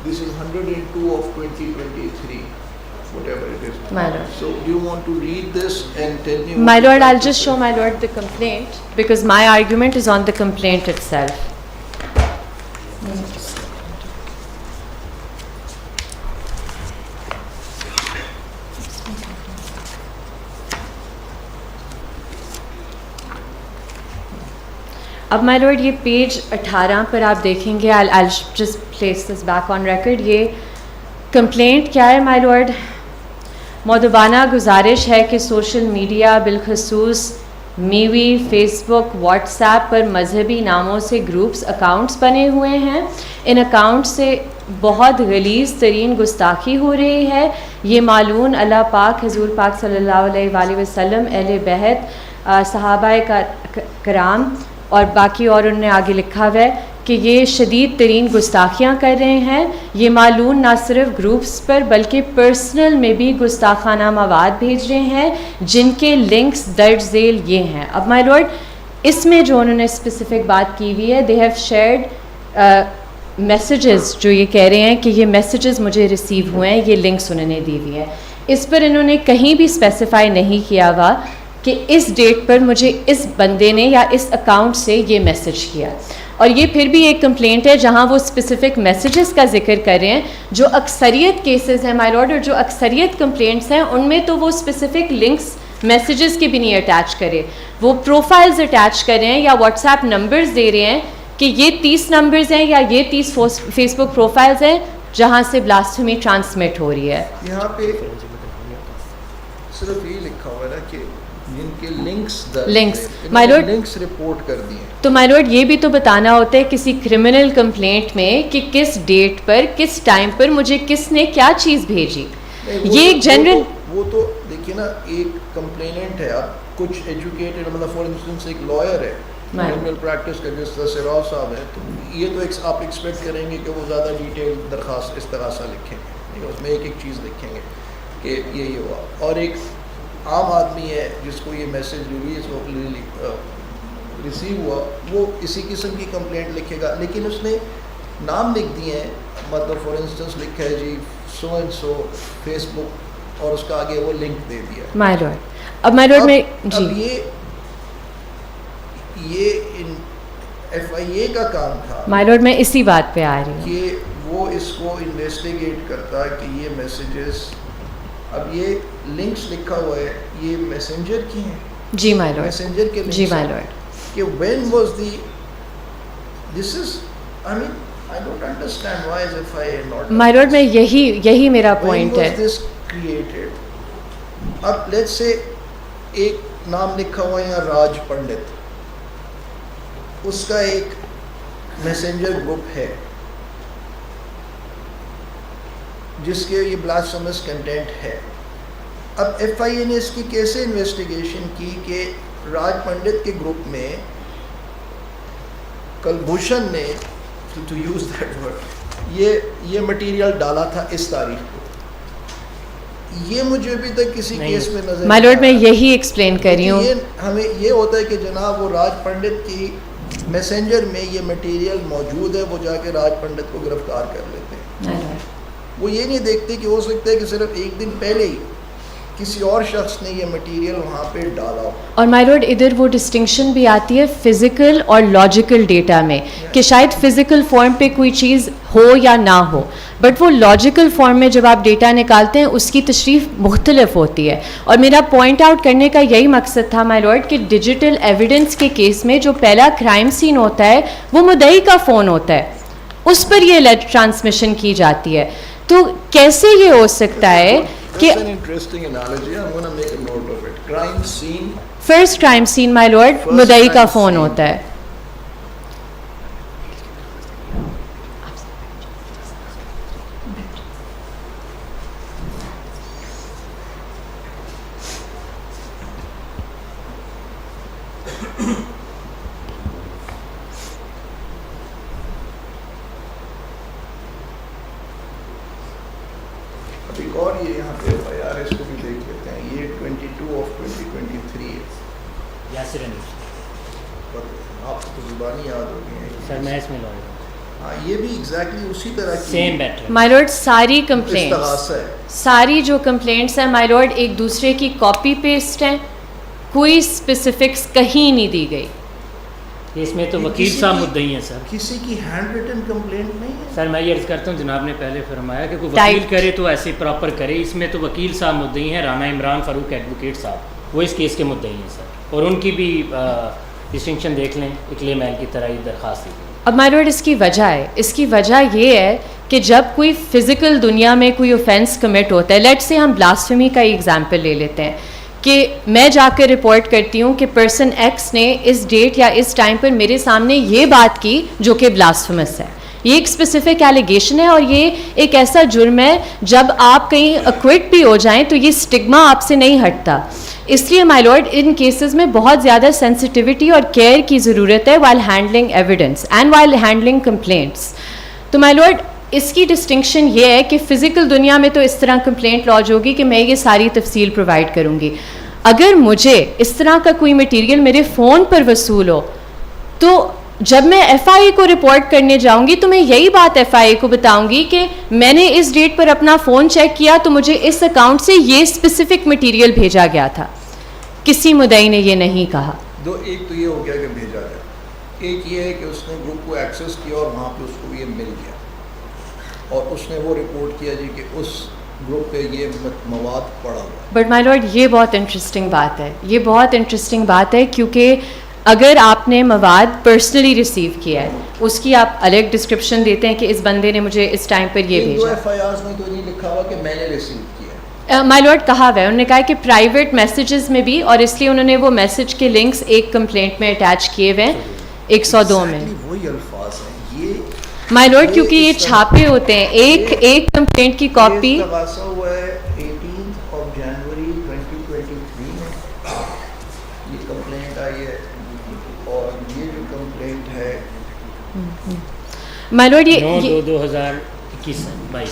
This is 102 of 2023, whatever it is. my lord. So do you want to read this and tell me? My what you lord, have I'll to just say? show my lord the complaint because my argument is on the complaint itself. اب my lord یہ page 18 پر آپ دیکھیں گے, I'll just place this back on record. یہ complaint کیا ہے my lord? مؤدبانہ گزارش ہے کہ سوشل میڈیا بالخصوص میوی, فیس بک, واٹس ایپ پر مذہبی ناموں سے گروپس اکاؤنٹس بنے ہوئے ہیں. ان اکاؤنٹ سے بہت غلیظ ترین گستاخی ہو رہی ہے. یہ معلوم اللہ پاک, حضور پاک صلی اللہ علیہ وآلہ وسلم, اہل بیت, صحابہ کرام اور باقی, اور انہوں نے آگے لکھا ہوا ہے کہ یہ شدید ترین گستاخیاں کر رہے ہیں. یہ معلوم نہ صرف گروپس پر بلکہ پرسنل میں بھی گستاخانہ مواد بھیج رہے ہیں جن کے لنکس درج ذیل یہ ہیں. اب مائی لارڈ اس میں جو انہوں نے اسپیسیفک بات کی ہوئی ہے, دے ہیو شیئرڈ میسیجز, جو یہ کہہ رہے ہیں کہ یہ میسیجز مجھے ریسیو ہوئے ہیں, یہ لنکس انہوں نے دی ہوئی ہیں. اس پر انہوں نے کہیں بھی اسپیسیفائی نہیں کیا ہوا کہ اس ڈیٹ پر مجھے اس بندے نے یا اس اکاؤنٹ سے یہ میسج کیا. اور یہ پھر بھی ایک کمپلینٹ ہے جہاں وہ اسپیسیفک میسیجز کا ذکر کر رہے ہیں. جو اکثریت کیسز ہیں مائی لارڈ, اور جو اکثریت کمپلینٹس ہیں ان میں تو وہ اسپیسیفک لنکس میسیجز کے بھی نہیں اٹیچ کرے, وہ پروفائلز اٹیچ کر رہے ہیں یا واٹس ایپ نمبرز دے رہے ہیں کہ یہ 30 نمبرز ہیں یا یہ 30 فیس بک پروفائلز ہیں جہاں سے بلاسفیمی ٹرانسمٹ ہو رہی ہے. یہاں پہ صرف یہ لکھا ہوا ہے نا کہ جن کے links My lord, links report کر دیے. تو مائی لارڈ یہ بھی تو بتانا ہوتا ہے کسی کرمنل کمپلینٹ میں کہ کس ڈیٹ پر, کس ٹائم پر مجھے کس نے کیا چیز بھیجی. یہ ایک جنرل, وہ تو دیکھیے نا, ایک کمپلیننٹ ہے, اب کچھ ایجوکیٹڈ, مطلب فار انسٹنس ایک لائر ہے, کرمنل پریکٹس کا جس طرح سراو صاحب ہے, تو یہ تو آپ ایکسپیکٹ کریں گے کہ وہ زیادہ ڈیٹیل درخواست استغاثہ لکھیں گے, اس میں ایک ایک چیز لکھیں گے کہ یہ ہوا. اور ایک عام آدمی ہے جس کو یہ میسج ریسیو ہوا, وہ اسی قسم کی کمپلینٹ لکھے گا, لیکن اس نے نام لکھ دیے ہیں, مطلب فار انسٹنس لکھا ہے جی سو اینڈ سو فیس بک, اور اس کا آگے وہ لنک دے دیا. مائی لارڈ اب مائی لارڈ میں جی, یہ FIA کا کام تھا مائی لارڈ میں اسی بات پہ آ رہی ہوں کہ وہ اس کو انویسٹیگیٹ کرتا کہ یہ میسیجز, اب یہ لنکس لکھا ہوا ہے, یہ میسنجر کی ہیں. جی مائی لارڈ, میسنجر کے جی مائی لارڈ, کہ when was the, this is, I mean, I don't understand why is FIA not. My lord میں یہی میرا پوائنٹ ہے. When was this created. اب let's say ایک نام لکھا ہوا ہے یہاں راج پنڈت, اس کا ایک میسنجر گروپ ہے جس کے یہ بلاسفیمس کنٹینٹ ہے. اب ایف آئی اے نے اس کی کیسے انویسٹیگیشن کی کہ راج پنڈت کے گروپ میں کلبھوشن نے ٹو یوز دیٹ ورڈ یہ مٹیریل ڈالا تھا اس تاریخ کو. یہ مجھے ابھی تک کسی کیس میں نظر مائی لارڈ میں یہی ایکسپلین کر رہی ہوں. ہمیں یہ ہوتا ہے کہ جناب وہ راج پنڈت کی میسنجر میں یہ مٹیریل موجود ہے, وہ جا کے راج پنڈت کو گرفتار کر لیتے ہیں. وہ یہ نہیں دیکھتے کہ ہو سکتا ہے کہ صرف ایک دن پہلے ہی کسی اور شخص نے یہ مٹیریل وہاں پہ ڈالا ہو. اور مائی لارڈ ادھر وہ ڈسٹنکشن بھی آتی ہے فزیکل اور لاجیکل ڈیٹا میں کہ شاید فزیکل فارم پہ کوئی چیز ہو یا نہ ہو, بٹ وہ لاجیکل فارم میں جب آپ ڈیٹا نکالتے ہیں اس کی تشریح مختلف ہوتی ہے. اور میرا پوائنٹ آؤٹ کرنے کا یہی مقصد تھا مائی لارڈ کہ ڈیجیٹل ایویڈنس کے کیس میں جو پہلا کرائم سین ہوتا ہے وہ مدعی کا فون ہوتا ہے, اس پر یہ لیٹ ٹرانسمیشن کی جاتی ہے. تو کیسے یہ ہو سکتا ہے کہ فرسٹ کرائم سین مائی لارڈ مدعی کا فون ہوتا ہے. اور یہ یہاں پہ یار اس کو بھی دیکھ لیتے ہیں. یہ 22/2023 ہے. یاسر انیس آپ کو زبانی یاد ہو گئی ہے سر, میں اس میں لوگ ہاں, یہ بھی ایگزیکٹلی اسی طرح کی سیم بیٹر. مائی لارڈ ساری کمپلینٹس, استغاثہ ہے. ساری جو کمپلینٹس ہیں مائی لارڈ ایک دوسرے کی کاپی پیسٹ ہیں, کوئی اسپیسیفکس کہیں نہیں دی گئی. اس میں تو وکیل صاحب مدعی ہیں سر. کسی کی ہینڈ ریٹن کمپلینٹ نہیں ہے سر میں یہ عرض کرتا ہوں, جناب نے پہلے فرمایا کہ کوئی وکیل کرے تو ایسے پراپر کرے. اس میں تو وکیل صاحب مدعی ہیں, رانا عمران فاروق ایڈوکیٹ صاحب, وہ اس کیس کے مدعی ہیں سر, اور ان کی بھی ڈسٹنکشن دیکھ لیں, اکلے میل کی طرح یہ درخواست دی. اب مائی لارڈ اس کی وجہ ہے, اس کی وجہ یہ ہے کہ جب کوئی فزیکل دنیا میں کوئی اوفینس کمٹ ہوتا ہے, لیٹ سے ہم بلاسفیمی کا ایگزامپل لے لیتے ہیں کہ میں جا کے رپورٹ کرتی ہوں کہ پرسن ایکس نے اس ڈیٹ یا اس ٹائم پر میرے سامنے یہ بات کی جو کہ بلاسفیمس ہے. یہ ایک اسپیسیفک ایلیگیشن ہے, اور یہ ایک ایسا جرم ہے جب آپ کہیں اکوئٹ بھی ہو جائیں تو یہ سٹگما آپ سے نہیں ہٹتا. اس لیے مائی لارڈ ان کیسز میں بہت زیادہ سینسٹیوٹی اور کیئر کی ضرورت ہے while handling evidence and while handling complaints. تو مائی لارڈ اس کی ڈسٹنکشن یہ ہے کہ فزیکل دنیا میں تو اس طرح کمپلینٹ لاج ہوگی کہ میں یہ ساری تفصیل پرووائڈ کروں گی. اگر مجھے اس طرح کا کوئی مٹیریل میرے فون پر وصول ہو تو جب میں ایف آئی اے کو رپورٹ کرنے جاؤں گی تو میں یہی بات ایف آئی اے کو بتاؤں گی کہ میں نے اس ڈیٹ پر اپنا فون چیک کیا تو مجھے اس اکاؤنٹ سے یہ اسپیسیفک مٹیریل بھیجا گیا تھا. کسی مدعی نے یہ نہیں کہا. ایک تو یہ ہو گیا کہ بھیجا گیا, ایک یہ ہے کہ اس نے گروپ کو ایکسیس کیا اور وہاں پہ اس کو یہ مل گیا اور اس نے وہ رپورٹ کیا جی کہ اس گروپ پہ یہ مواد پڑا ہوا. بٹ مائی لارڈ یہ بہت انٹرسٹنگ بات ہے, یہ بہت انٹرسٹنگ بات ہے کیونکہ اگر آپ نے مواد پرسنلی ریسیو کیا ہے, اس کی آپ الگ ڈسکرپشن دیتے ہیں کہ اس بندے نے مجھے اس ٹائم پر یہ بھیجا. ایف آئی آرز میں تو نہیں لکھا ہوا کہ میں نے ریسیو کیا. مائی لارڈ کہا ہوا ہے, انہوں نے کہا کہ پرائیویٹ میسیجز میں بھی, اور اس لیے انہوں نے وہ میسیج کے لنکس ایک کمپلینٹ میں اٹیچ کیے ہوئے ہیں 102 میں. وہی الفاظ ہیں یہ مائی لارڈ, کیونکہ یہ چھاپے ہوتے ہیں, ایک کمپلینٹ کی کاپی. استغاثہ ہوا ہے 18 جنوری 2023 میں یہ کمپلینٹ آئی ہے, اور یہ جو کمپلینٹ ہے مائی لارڈ یہ 9/2/2021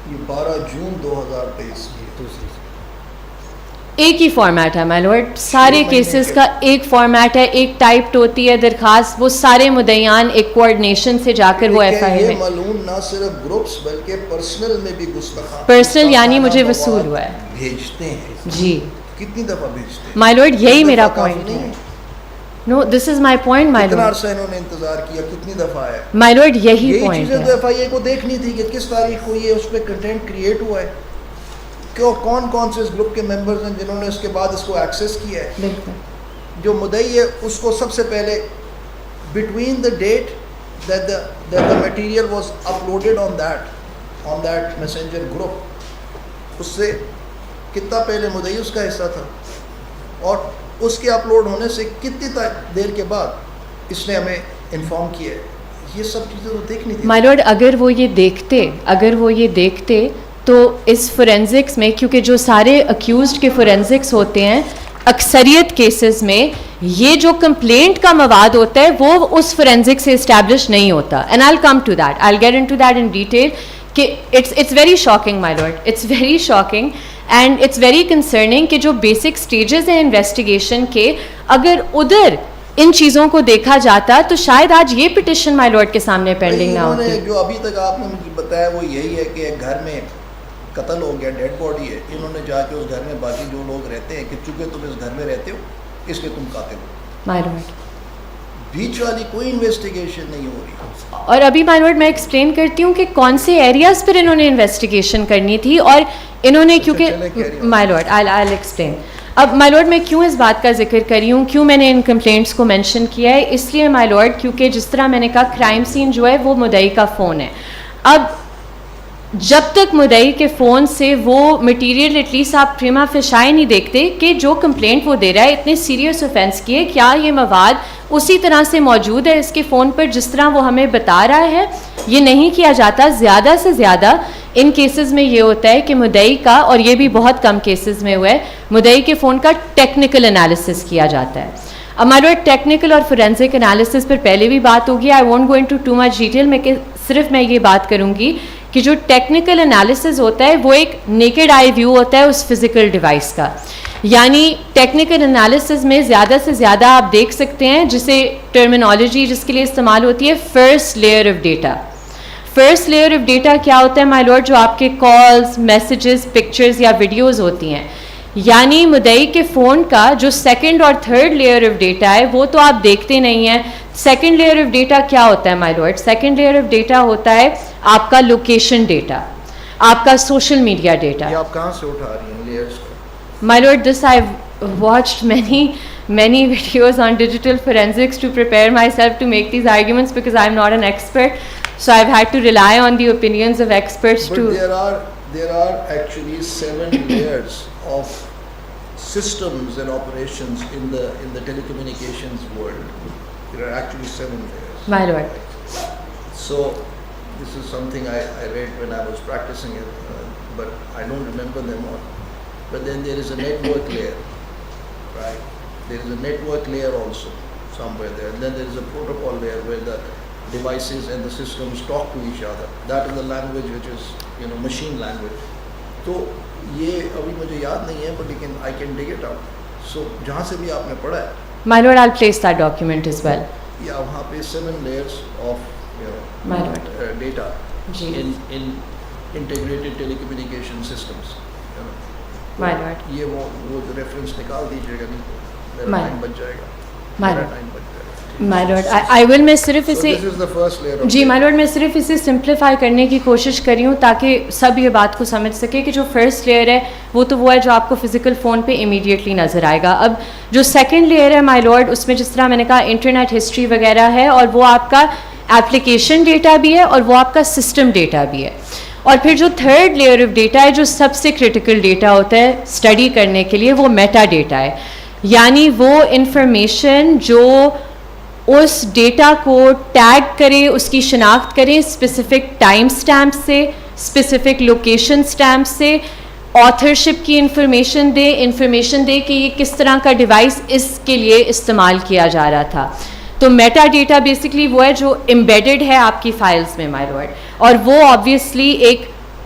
یہ 12 جون 2023 کی دوسری ایک ہی فارمیٹ ہے مائی لارڈ, سارے کیسز کا ایک فارمیٹ ہے, ایک ٹائپڈ ہوتی ہے درخواست, وہ سارے مدعیان ایک کوآرڈینیشن سے جا کر وہ ایف آئی یہ میں. معلوم نہ صرف گروپس بلکہ پرسنل میں بھی گستاخانہ, پرسنل یعنی مجھے وصول ہوا ہے بھیجتے ہیں. جی کتنی دفعہ بھیجتے ہیں مائی لارڈ, یہی میرا پوائنٹ ہے. نو دس از مائی پوائنٹ مائی کتنا لارڈ. عرصہ انہوں نے انتظار کیا, کتنی دفعہ ہے مائی لارڈ, یہی پوائنٹ چیزیں تو ہے. ایف آئی اے کو دیکھنی تھی کہ کس تاریخ کو یہ اس پہ کنٹینٹ کریٹ ہوا ہے, کون سے اس گروپ کے ممبرز ہیں جنہوں نے اس کے بعد اس کو ایکسیس کیا ہے. بالکل. جو مدعی ہے اس کو سب سے پہلے between the date that the material was uploaded on that on that messenger group, اس سے کتنا پہلے مدعی اس کا حصہ تھا اور اس کے اپلوڈ ہونے سے کتنی دیر کے بعد اس نے ہمیں انفارم کیا ہے. یہ سب چیزیں تو دیکھنی تھی. مائی لارڈ اگر وہ یہ دیکھتے تو اس فورینزکس میں, کیونکہ جو سارے اکیوزڈ کے فورینزکس ہوتے ہیں اکثریت کیسز میں یہ جو کمپلینٹ کا مواد ہوتا ہے وہ اس فورینزک سے اسٹیبلش نہیں ہوتا. And I will come to that, I will get into that in detail کہ it's very shocking my lord, it's very shocking and it's very concerning کہ جو بیسک سٹیجز ہیں انویسٹیگیشن کے, اگر ادھر ان چیزوں کو دیکھا جاتا تو شاید آج یہ پٹیشن مائی لارڈ کے سامنے پینڈنگ نہ ہوتی. جو ابھی تک آپ نے مجھے بتایا وہ یہی ہے کہ ایک گھر میں قتل ہو گیا, ڈیڈ باڈی ہے, انہوں نے جا کے اس گھر میں باقی جو لوگ رہتے ہیں کہ چونکہ تم اس گھر میں رہتے ہو اس لیے تم قاتل ہو. مائی لارڈ بیچ والی کوئی انویسٹیگیشن نہیں ہو رہی. اور ابھی مائی لارڈ میں ایکسپلین کرتی ہوں کہ کون سے ایریاز پر انہوں نے انویسٹیگیشن کرنی تھی اور انہوں نے کیونکہ مائی لارڈ آئی ایکسپلین. اب مائی لارڈ میں کیوں اس بات کا ذکر کری ہوں, کیوں میں نے ان کمپلینٹس کو مینشن کیا ہے, اس لیے مائی لارڈ کیونکہ جس طرح میں نے کہا کرائم سین جو ہے وہ مدعی کا فون ہے. اب جب تک مدعی کے فون سے وہ مٹیریل ایٹ لیسٹ آپ پریما فیشائی نہیں دیکھتے کہ جو کمپلینٹ وہ دے رہا ہے اتنے سیریس اوفینس کی ہے, کیا یہ مواد اسی طرح سے موجود ہے اس کے فون پر جس طرح وہ ہمیں بتا رہا ہے, یہ نہیں کیا جاتا. زیادہ سے زیادہ ان کیسز میں یہ ہوتا ہے کہ مدعی کا, اور یہ بھی بہت کم کیسز میں ہوا ہے, مدعی کے فون کا ٹیکنیکل انالیسس کیا جاتا ہے. ہمارا ٹیکنیکل اور فورینزک انالیسس پر پہلے بھی بات ہوگی, I won't go into too much detail, میں صرف میں یہ بات کروں گی کہ جو ٹیکنیکل انالیسس ہوتا ہے وہ ایک نیکڈ آئی ویو ہوتا ہے اس فزیکل ڈیوائس کا. یعنی ٹیکنیکل انالیسس میں زیادہ سے زیادہ آپ دیکھ سکتے ہیں جسے ٹرمینالوجی جس کے لیے استعمال ہوتی ہے first layer of data. First layer of data کیا ہوتا ہے مائی لارڈ, جو آپ کے کالز, میسیجز, پکچرز یا ویڈیوز ہوتی ہیں. یعنی مدعی کے فون کا جو سیکنڈ اور تھرڈ لیئر آف ڈیٹا ہے وہ تو آپ دیکھتے نہیں ہیں. سیکنڈ لیئر آف ڈیٹا کیا ہوتا ہے my lord, second layer of data ہوتا ہے آپ کا لوکیشن ڈیٹا, آپ کا سوشل میڈیا ڈیٹا. یہ آپ کہاں سے اٹھا رہی ہیں لیئرز کو؟ My lord, this I've watched many videos on digital forensics to prepare myself to make these arguments because I'm not an expert. So I've had to rely on the opinions of experts But to... there are actually 7 layers of systems and operations in the telecommunications world. There are actually 7 layers. My lord. So this is something I read when I was practicing it, but I don't remember them all. But then there is a network layer, right? There is a network layer also somewhere there. And then there is a protocol layer where the devices and the systems talk to each other. That is the language which is, machine language. So یہ ابھی مجھے یاد نہیں ہے, but I can dig it out. So جہاں سے بھی آپ نے پڑھا ہے, My lord, I'll place that document as well. یا وہاں پہ 7 layers of My lord. data G. in integrated telecommunication systems. My lord. یہ وہ ریفرنس نکال دیجیے گا, نہیں تو میرا My- ٹائم بچ جائے گا. My میرا lord. ٹائم بچ جائے گا. My lord, I will میں صرف So اسے this is the first layer of جی data. مائی لارڈ میں صرف اسے سمپلیفائی کرنے کی کوشش کری ہوں تاکہ سب یہ بات کو سمجھ سکے کہ جو فرسٹ لیئر ہے وہ تو وہ ہے جو آپ کو فزیکل فون پہ امیڈیٹلی نظر آئے گا. اب جو سیکنڈ لیئر ہے مائی لارڈ, اس میں جس طرح میں نے کہا انٹرنیٹ ہسٹری وغیرہ ہے, اور وہ آپ کا ایپلیکیشن ڈیٹا بھی ہے اور وہ آپ کا سسٹم ڈیٹا بھی ہے. اور پھر جو تھرڈ لیئر آف ڈیٹا ہے جو سب سے کرٹیکل ڈیٹا ہوتا ہے اسٹڈی کرنے کے لیے, وہ میٹا ڈیٹا ہے. یعنی وہ انفارمیشن جو اس ڈیٹا کو ٹیگ کرے, اس کی شناخت کرے اسپیسیفک ٹائم اسٹیمپ سے, اسپیسیفک لوکیشن اسٹیمپ سے, آتھرشپ کی انفارمیشن دے کہ یہ کس طرح کا ڈیوائس اس کے لیے استعمال کیا جا رہا تھا. تو میٹا ڈیٹا بیسکلی وہ ہے جو امبیڈڈ ہے آپ کی فائلز میں مائی لارڈ, اور وہ آبویسلی ایک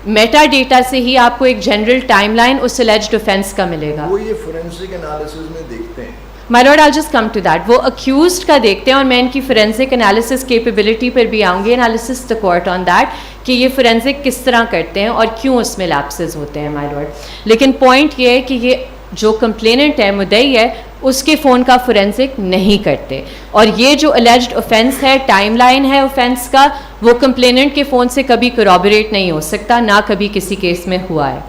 میٹا ڈیٹا سے ہی آپ کو ایک جنرل ٹائم لائن اس الیجڈ اوفینس کا ملے گا. وہ یہ فورینسک انالیسز میں دیکھتے ہیں. My lord I just come to that, وہ اکیوزڈ کا دیکھتے ہیں, اور میں ان کی فورینسک انالیسس کیپیبلٹی پر بھی آؤں گی, analysis the court on that کہ یہ فورینسک کس طرح کرتے ہیں اور کیوں اس میں لیپسز ہوتے ہیں مائی لارڈ. لیکن پوائنٹ یہ ہے کہ یہ جو کمپلیننٹ ہے, مدعی ہے, اس کے فون کا فورینسک نہیں کرتے, اور یہ جو الیجڈ اوفینس ہے, ٹائم لائن ہے اوفینس کا, وہ کمپلیننٹ کے فون سے کبھی کورابوریٹ نہیں ہو سکتا, نہ کبھی کسی کیس میں ہوا ہے.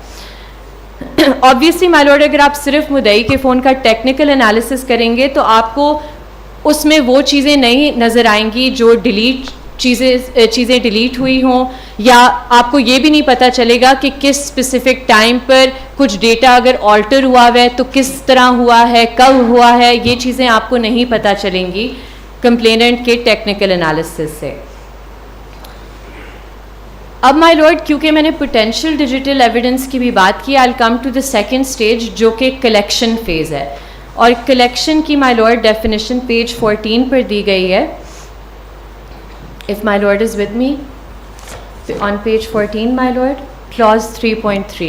آبویسلی مائی لارڈ اگر آپ صرف مدعی کے فون کا ٹیکنیکل انالیسس کریں گے تو آپ کو اس میں وہ چیزیں نہیں نظر آئیں گی جو ڈیلیٹ چیزیں ڈیلیٹ ہوئی ہوں, یا آپ کو یہ بھی نہیں پتہ چلے گا کہ کس اسپیسیفک ٹائم پر کچھ ڈیٹا اگر آلٹر ہوا ہے تو کس طرح ہوا ہے, کب ہوا ہے, یہ چیزیں آپ کو نہیں پتہ چلیں گی کمپلیننٹ کے ٹیکنیکل انالیسس سے. اب مائی لارڈ, کیونکہ میں نے پوٹینشیل ڈیجیٹل ایویڈنس کی بھی بات کی, I come to the second stage جو کہ کلیکشن فیز ہے. اور کلیکشن کی مائی لارڈ ڈیفینیشن پیج 14 پر دی گئی ہے. If my lord is with me, on page 14, my lord, clause 3.3.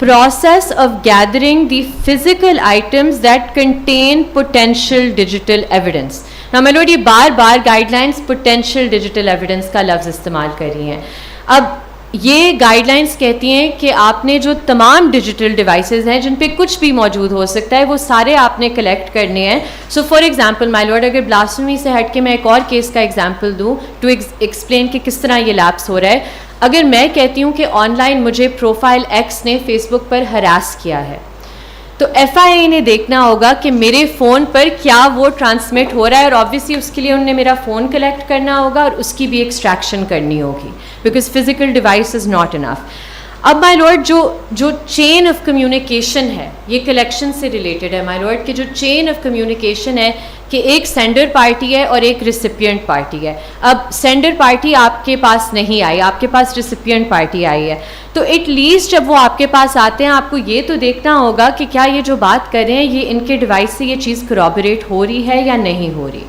process of gathering the physical items that contain potential digital evidence. Now, my lord, یہ بار بار guidelines potential digital evidence کا لفظ استعمال کر رہی ہیں. اب یہ گائیڈ لائنس کہتی ہیں کہ آپ نے جو تمام ڈیجیٹل ڈیوائسز ہیں جن پہ کچھ بھی موجود ہو سکتا ہے وہ سارے آپ نے کلیکٹ کرنے ہیں. سو فار ایگزامپل مائی لارڈ, اگر بلاسفیمی سے ہٹ کے میں ایک اور کیس کا ایگزامپل دوں ٹو ایکسپلین کہ کس طرح یہ لیپس ہو رہا ہے. اگر میں کہتی ہوں کہ آن لائن مجھے پروفائل ایکس نے فیس بک پر ہراس کیا ہے, تو ایف آئی اے نے دیکھنا ہوگا کہ میرے فون پر کیا وہ ٹرانسمٹ ہو رہا ہے, اور آبویسلی اس کے لیے انہوں نے میرا فون کلیکٹ کرنا ہوگا اور اس کی بھی ایکسٹریکشن کرنی ہوگی, because physical device is not enough. اب مائی لارڈ, جو چین آف کمیونیکیشن ہے یہ کلیکشن سے ریلیٹڈ ہے مائی لارڈ, کہ جو چین آف کمیونیکیشن ہے کہ ایک سینڈر پارٹی ہے اور ایک ریسیپینٹ پارٹی ہے. اب سینڈر پارٹی آپ کے پاس نہیں آئی, آپ کے پاس ریسیپینٹ پارٹی آئی ہے, تو ایٹ لیسٹ جب وہ آپ کے پاس آتے ہیں آپ کو یہ تو دیکھنا ہوگا کہ کیا یہ جو بات کر رہے ہیں یہ ان کے ڈیوائس سے یہ چیز کورابریٹ ہو رہی ہے یا نہیں ہو رہی.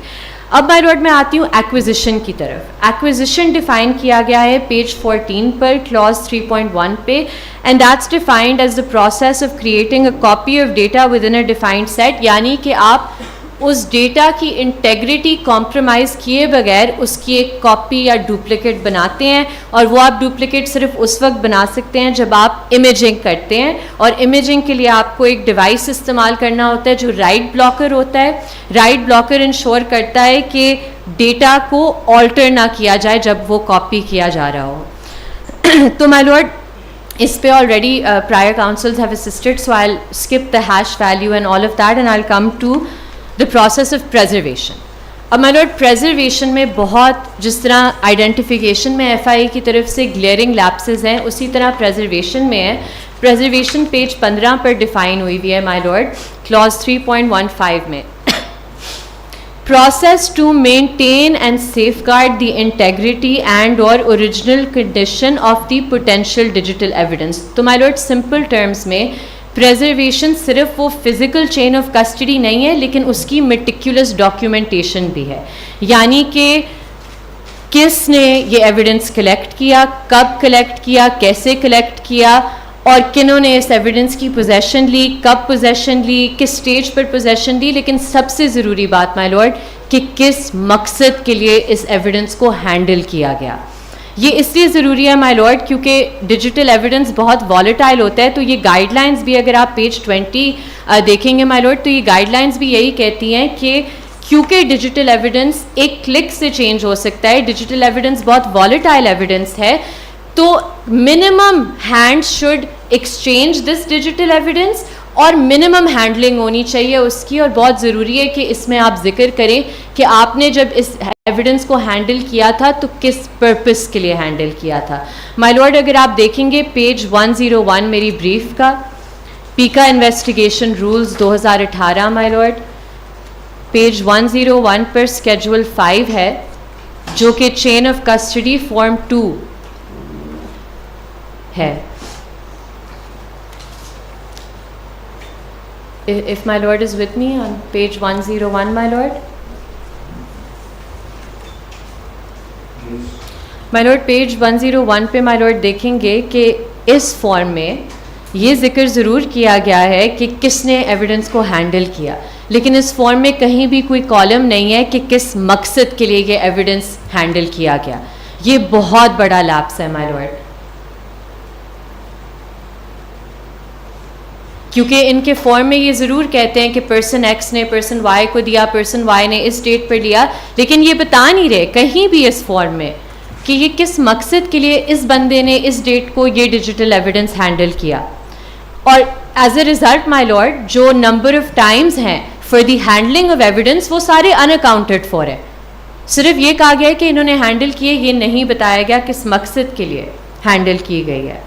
اب مائی لارڈ میں آتی ہوں ایکویزیشن کی طرف. ایکویزیشن ڈیفائن کیا گیا ہے پیج 14 پر کلاز 3.1 پہ, and that's defined as the process of creating a copy of data within a defined set, یعنی کہ آپ اس ڈیٹا کی انٹیگریٹی کمپرومائز کیے بغیر اس کی ایک کاپی یا ڈپلیکیٹ بناتے ہیں, اور وہ آپ ڈپلیکیٹ صرف اس وقت بنا سکتے ہیں جب آپ امیجنگ کرتے ہیں, اور امیجنگ کے لیے آپ کو ایک ڈیوائس استعمال کرنا ہوتا ہے جو رائٹ بلاکر ہوتا ہے. رائٹ بلاکر انشور کرتا ہے کہ ڈیٹا کو آلٹر نہ کیا جائے جب وہ کاپی کیا جا رہا ہو. تو مائی لارڈ اس پہ already prior counsels have assisted, so I'll skip the hash value and all of that and I'll come to the process of preservation. اب مائی لارڈ پریزرویشن میں بہت, جس طرح آئیڈینٹیفیکیشن میں ایف آئی اے کی طرف سے گلیئرنگ لیپسز ہیں اسی طرح پریزرویشن میں ہے. پریزرویشن پیج 15 پر ڈیفائن ہوئی ہوئی ہے مائی لارڈ کلاز 3.15 میں. process to maintain and safeguard the integrity and or original condition of the potential digital evidence. تو my lord simple terms میں preservation صرف وہ physical chain of custody نہیں ہے لیکن اس کی meticulous documentation بھی ہے, یعنی کہ کس نے یہ ایویڈنس کلیکٹ کیا, کب کلیکٹ کیا, کیسے کلیکٹ کیا, اور کنہوں نے اس ایویڈنس کی پوزیشن لی, کب پوزیشن لی, کس سٹیج پر پوزیشن لی, لیکن سب سے ضروری بات مائی لارڈ کہ کس مقصد کے لیے اس ایویڈنس کو ہینڈل کیا گیا. یہ اس لیے ضروری ہے مائی لارڈ کیونکہ ڈیجیٹل ایویڈنس بہت والیٹائل ہوتا ہے, تو یہ گائیڈ لائنس بھی اگر آپ پیج 20 دیکھیں گے مائی لارڈ تو یہ گائیڈ لائنس بھی یہی کہتی ہیں کہ کیونکہ ڈیجیٹل ایویڈنس ایک کلک سے چینج ہو سکتا ہے, ڈیجیٹل ایویڈنس بہت والیٹائل ایویڈنس ہے, تو minimum hand should exchange this digital evidence اور منیمم ہینڈلنگ ہونی چاہیے اس کی. اور بہت ضروری ہے کہ اس میں آپ ذکر کریں کہ آپ نے جب اس ایویڈنس کو ہینڈل کیا تھا تو کس پرپس کے لیے ہینڈل کیا تھا. مائی لارڈ اگر آپ دیکھیں گے پیج 101 میری بریف کا, پیکا انویسٹیگیشن رولز 2018 مائی لارڈ پیج 101 پر اسکیجول 5 ہے جو کہ چین آف کسٹڈی فارم 2 ہے. If my lord is with me on page 101 my lord. My lord page 101 پہ my lord دیکھیں گے کہ اس فارم میں یہ ذکر ضرور کیا گیا ہے کہ کس نے ایویڈنس کو ہینڈل کیا, لیکن اس فارم میں کہیں بھی کوئی کالم نہیں ہے کہ کس مقصد کے لیے یہ ایویڈنس ہینڈل کیا گیا. یہ بہت بڑا لیپس ہے my lord, کیونکہ ان کے فارم میں یہ ضرور کہتے ہیں کہ پرسن ایکس نے پرسن وائی کو دیا, پرسن وائی نے اس ڈیٹ پر لیا, لیکن یہ بتا نہیں رہے کہیں بھی اس فارم میں کہ یہ کس مقصد کے لیے اس بندے نے اس ڈیٹ کو یہ ڈیجیٹل ایویڈنس ہینڈل کیا. اور as a result my lord جو نمبر آف ٹائمز ہیں for the handling of evidence وہ سارے ان اکاؤنٹڈ فار ہے. صرف یہ کہا گیا ہے کہ انہوں نے ہینڈل کیے, یہ نہیں بتایا گیا کس مقصد کے لیے ہینڈل کی گئی ہے.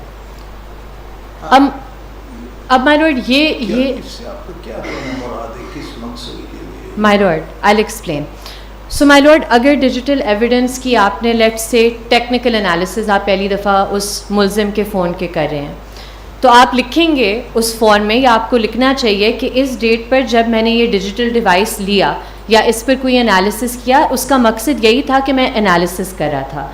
اب مائی لارڈ یہ اس سے آپ کو کیا کہنا مراد ہے, کس مقصد کے لیے؟ My lord I will explain. So my lord اگر ڈیجیٹل ایویڈنس کی آپ نے لیٹ سے ٹیکنیکل انالیسز آپ پہلی دفعہ اس ملزم کے فون کے کر رہے ہیں, تو آپ لکھیں گے اس فارم میں, یا آپ کو لکھنا چاہیے کہ اس ڈیٹ پر جب میں نے یہ ڈیجیٹل ڈیوائس لیا یا اس پر کوئی انالیسس کیا, اس کا مقصد یہی تھا کہ میں انالیسس کر رہا تھا.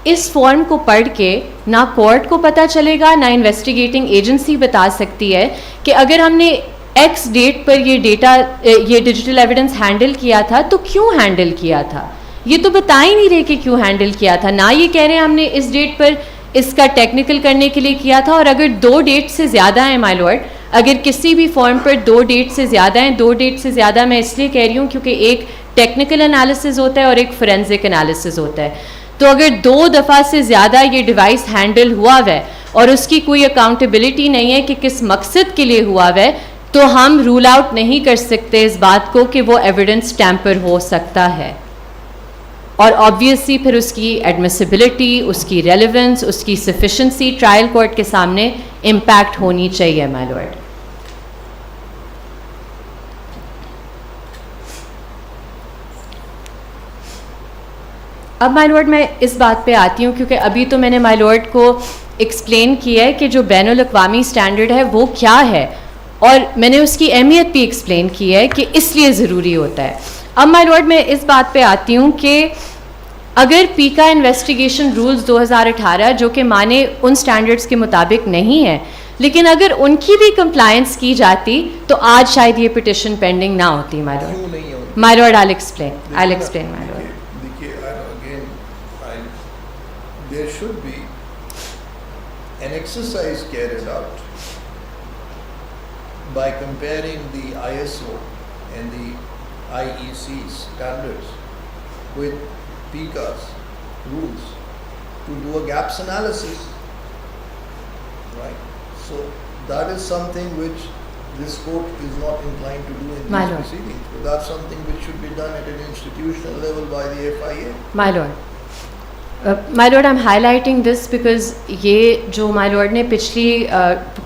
اس فارم کو پڑھ کے نہ کورٹ کو پتہ چلے گا, نہ انویسٹیگیٹنگ ایجنسی بتا سکتی ہے کہ اگر ہم نے ایکس ڈیٹ پر یہ ڈیٹا یہ ڈیجیٹل ایویڈنس ہینڈل کیا تھا تو کیوں ہینڈل کیا تھا. یہ تو بتا ہی نہیں رہے کہ کیوں ہینڈل کیا تھا, نہ یہ کہہ رہے ہیں ہم نے اس ڈیٹ پر اس کا ٹیکنیکل کرنے کے لیے کیا تھا. اور اگر 2 ڈیٹ سے زیادہ ہیں مائی لارڈ, اگر کسی بھی فارم پر 2 ڈیٹ سے زیادہ ہیں, 2 ڈیٹ سے زیادہ میں اس لیے کہہ رہی ہوں کیونکہ ایک ٹیکنیکل انالیسز ہوتا ہے اور ایک فورینزک انالیسز ہوتا ہے. تو اگر 2 دفعہ سے زیادہ یہ ڈیوائس ہینڈل ہوا ہوا ہے اور اس کی کوئی اکاؤنٹیبلٹی نہیں ہے کہ کس مقصد کے لیے ہوا ہوا ہے, تو ہم رول آؤٹ نہیں کر سکتے اس بات کو کہ وہ ایویڈنس ٹیمپر ہو سکتا ہے. اور آبویسلی پھر اس کی ایڈمیسیبلٹی, اس کی ریلیونس, اس کی سفیشنسی ٹرائل کورٹ کے سامنے امپیکٹ ہونی چاہیے مائی لارڈ. اب مائی لارڈ میں اس بات پہ آتی ہوں کیونکہ ابھی تو میں نے مائی لارڈ کو ایکسپلین کیا ہے کہ جو بین الاقوامی اسٹینڈرڈ ہے وہ کیا ہے, اور میں نے اس کی اہمیت بھی ایکسپلین کی ہے کہ اس لیے ضروری ہوتا ہے. اب مائی لارڈ میں اس بات پہ آتی ہوں کہ اگر پیکا انویسٹیگیشن رولز 2018 جو کہ مانے ان سٹینڈرڈز کے مطابق نہیں ہیں, لیکن اگر ان کی بھی کمپلائنس کی جاتی تو آج شاید یہ پٹیشن پینڈنگ نہ ہوتی مائی کیوں لارڈ. نہیں ہوتی؟ My lord I explain my lord. دیکھیے again there should be an exercise carried out by comparing the ISO and the IEC standards with PICA's rules to do a gaps analysis, right? So that is something which this court is not inclined to do in My these lord. proceedings. But that's something which should be done at an institutional level by the FIA. My lord I am high lighting this because یہ جو مائی lord نے پچھلی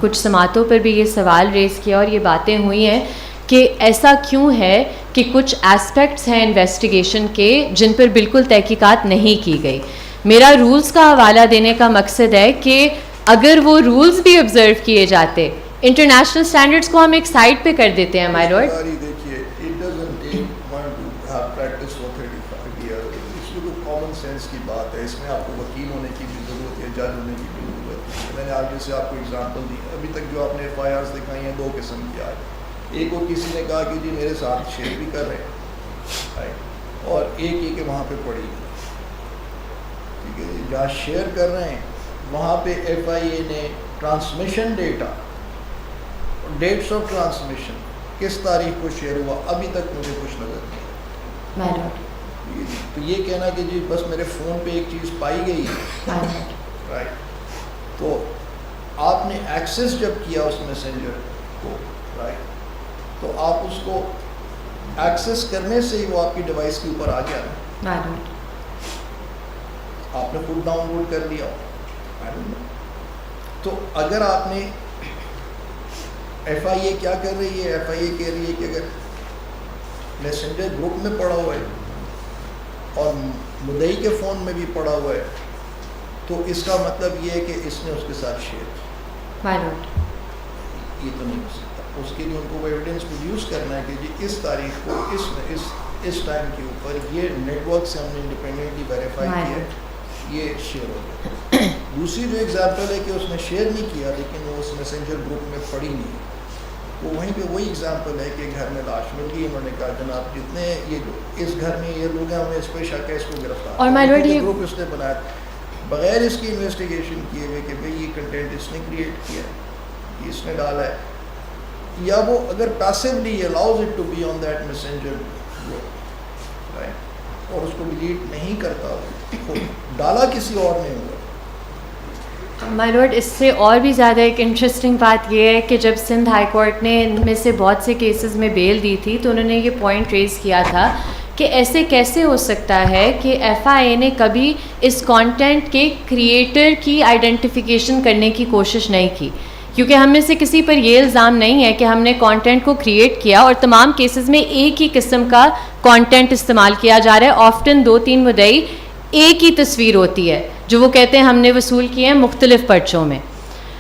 کچھ سماعتوں پر بھی یہ سوال raise کیا اور یہ باتیں ہوئی ہیں کہ ایسا کیوں ہے کہ کچھ ایسپیکٹس ہیں انویسٹیگیشن کے جن پر بالکل تحقیقات نہیں کی گئی. میرا رولز کا حوالہ دینے کا مقصد ہے کہ اگر وہ رولز بھی آبزرو کیے جاتے, انٹرنیشنل اسٹینڈرڈس کو ہم ایک سائڈ پہ کر دیتے ہیں مائی لارڈ. دیکھیے it doesn't take one to have practiced for 35 years. اس میں تو کامن سینس کی بات ہے, اس میں آپ کو وکیل ہونے کی بھی ضرورت ہے, جج ہونے کی بھی ضرورت ہے. میں نے آج جیسے آپ کو اگزامپل دی, ابھی تک جو آپ نے FIRs دکھائی ہیں 2 قسم کی آئی. ایک وہ کسی نے کہا کہ جی میرے ساتھ شیئر بھی کر رہے ہیں, اور ایک یہ کہ وہاں پہ پڑی گئی. ٹھیک ہے, جہاں شیئر کر رہے ہیں وہاں پہ FIA نے transmission data, dates of transmission, کس تاریخ کو شیئر ہوا, ابھی تک مجھے کچھ نظر نہیں. مائی لارڈ تو یہ کہنا کہ جی بس میرے فون پہ ایک چیز پائی گئی ہے, رائٹ, تو آپ نے ایکسیس جب کیا اس میسنجر کو, رائٹ, تو آپ اس کو ایکسیس کرنے سے ہی وہ آپ کی ڈیوائس کے اوپر آ گیا نا, آپ نے خود ڈاؤن لوڈ کر لیا. تو اگر آپ نے FIA کیا کر رہی ہے, FIA کہہ رہی ہے کہ اگر میسنجر گروپ میں پڑا ہوا ہے اور مدعی کے فون میں بھی پڑا ہوا ہے تو اس کا مطلب یہ ہے کہ اس نے اس کے ساتھ شیئر. یہ تو نہیں ہو سکتا. اس کے لیے ان کو وہ ایویڈنس پروڈیوس کرنا ہے کہ جی اس تاریخ کو اس ٹائم کے اوپر یہ نیٹ ورک سے ہم نے انڈیپینڈنٹلی ویریفائی کیا ہے, یہ شیئر ہو گیا. دوسری جو ایگزامپل ہے کہ اس نے شیئر نہیں کیا لیکن وہ اس میسنجر گروپ میں پڑی نہیں, تو وہیں پہ وہی ایگزامپل ہے کہ گھر میں لاش مل گئی, انہوں نے کہا جناب جتنے یہ اس گھر میں یہ لوگ ہیں ہمیں اس پہ شک ہے, اس کو گرفتار. اور مائی لارڈ یہ گروپ اس نے بنایا بغیر اس کی انویسٹیگیشن کیے ہوئے کہ بھئی یہ کنٹینٹ اس نے کریٹ کیا ہے, یہ اس نے ڈالا ہے, یا وہ اگر پیسively allows it to be on that messenger group, right, اور اس کو ڈیلیٹ نہیں کرتا ہو، ڈالا کسی اور نے ہوگا. مائی لارڈ، اس سے اور بھی زیادہ ایک انٹرسٹنگ بات یہ ہے کہ جب سندھ ہائی کورٹ نے ان میں سے بہت سے کیسز میں بیل دی تھی تو انہوں نے یہ پوائنٹ ریز کیا تھا کہ ایسے کیسے ہو سکتا ہے کہ ایف آئی اے نے کبھی اس کانٹینٹ کے کریٹر کی آئیڈینٹیفیکیشن کرنے کی کوشش نہیں کی، کیونکہ ہم میں سے کسی پر یہ الزام نہیں ہے کہ ہم نے کانٹینٹ کو کریٹ کیا، اور تمام کیسز میں ایک ہی قسم کا کانٹینٹ استعمال کیا جا رہا ہے. آفٹن 2-3 مدعی ایک ہی تصویر ہوتی ہے جو وہ کہتے ہیں ہم نے وصول کیے ہیں مختلف پرچوں میں.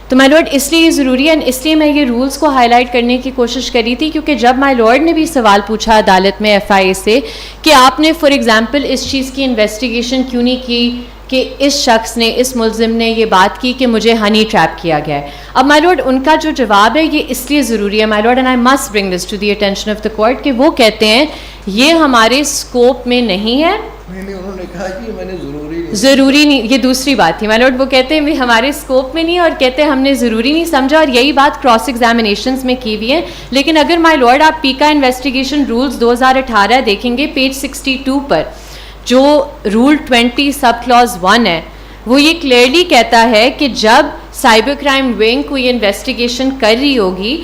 تو مائی لارڈ اس لیے یہ ضروری ہے، اس لیے میں یہ رولز کو ہائی لائٹ کرنے کی کوشش کری تھی، کیونکہ جب مائی لارڈ نے بھی سوال پوچھا عدالت میں ایف آئی اے سے کہ آپ نے فار ایگزامپل اس چیز کی انویسٹیگیشن کیوں نہیں کی کہ اس شخص نے، اس ملزم نے یہ بات کی کہ مجھے ہنی ٹریپ کیا گیا ہے. اب مائی لارڈ ان کا جو جواب ہے یہ اس لیے ضروری ہے my lord, and I must bring this to the attention of the court, کہ وہ کہتے ہیں یہ ہمارے اسکوپ میں نہیں ہے. نہیں، انہوں نے کہا کہ میں نے ضروری نہیں، یہ دوسری بات تھی مائی لارڈ. وہ کہتے ہیں ہمارے اسکوپ میں نہیں، اور کہتے ہیں ہم نے ضروری نہیں سمجھا، اور یہی بات کراس ایگزامینیشنز میں کی ہوئی ہے. لیکن اگر مائی لارڈ آپ پیکا انویسٹیگیشن رولز 2018 دیکھیں گے پیج 62 پر، جو رول 20 سب کلاز 1 ہے، وہ یہ کلیئرلی کہتا ہے کہ جب سائبر کرائم ونگ کوئی انویسٹیگیشن کر رہی ہوگی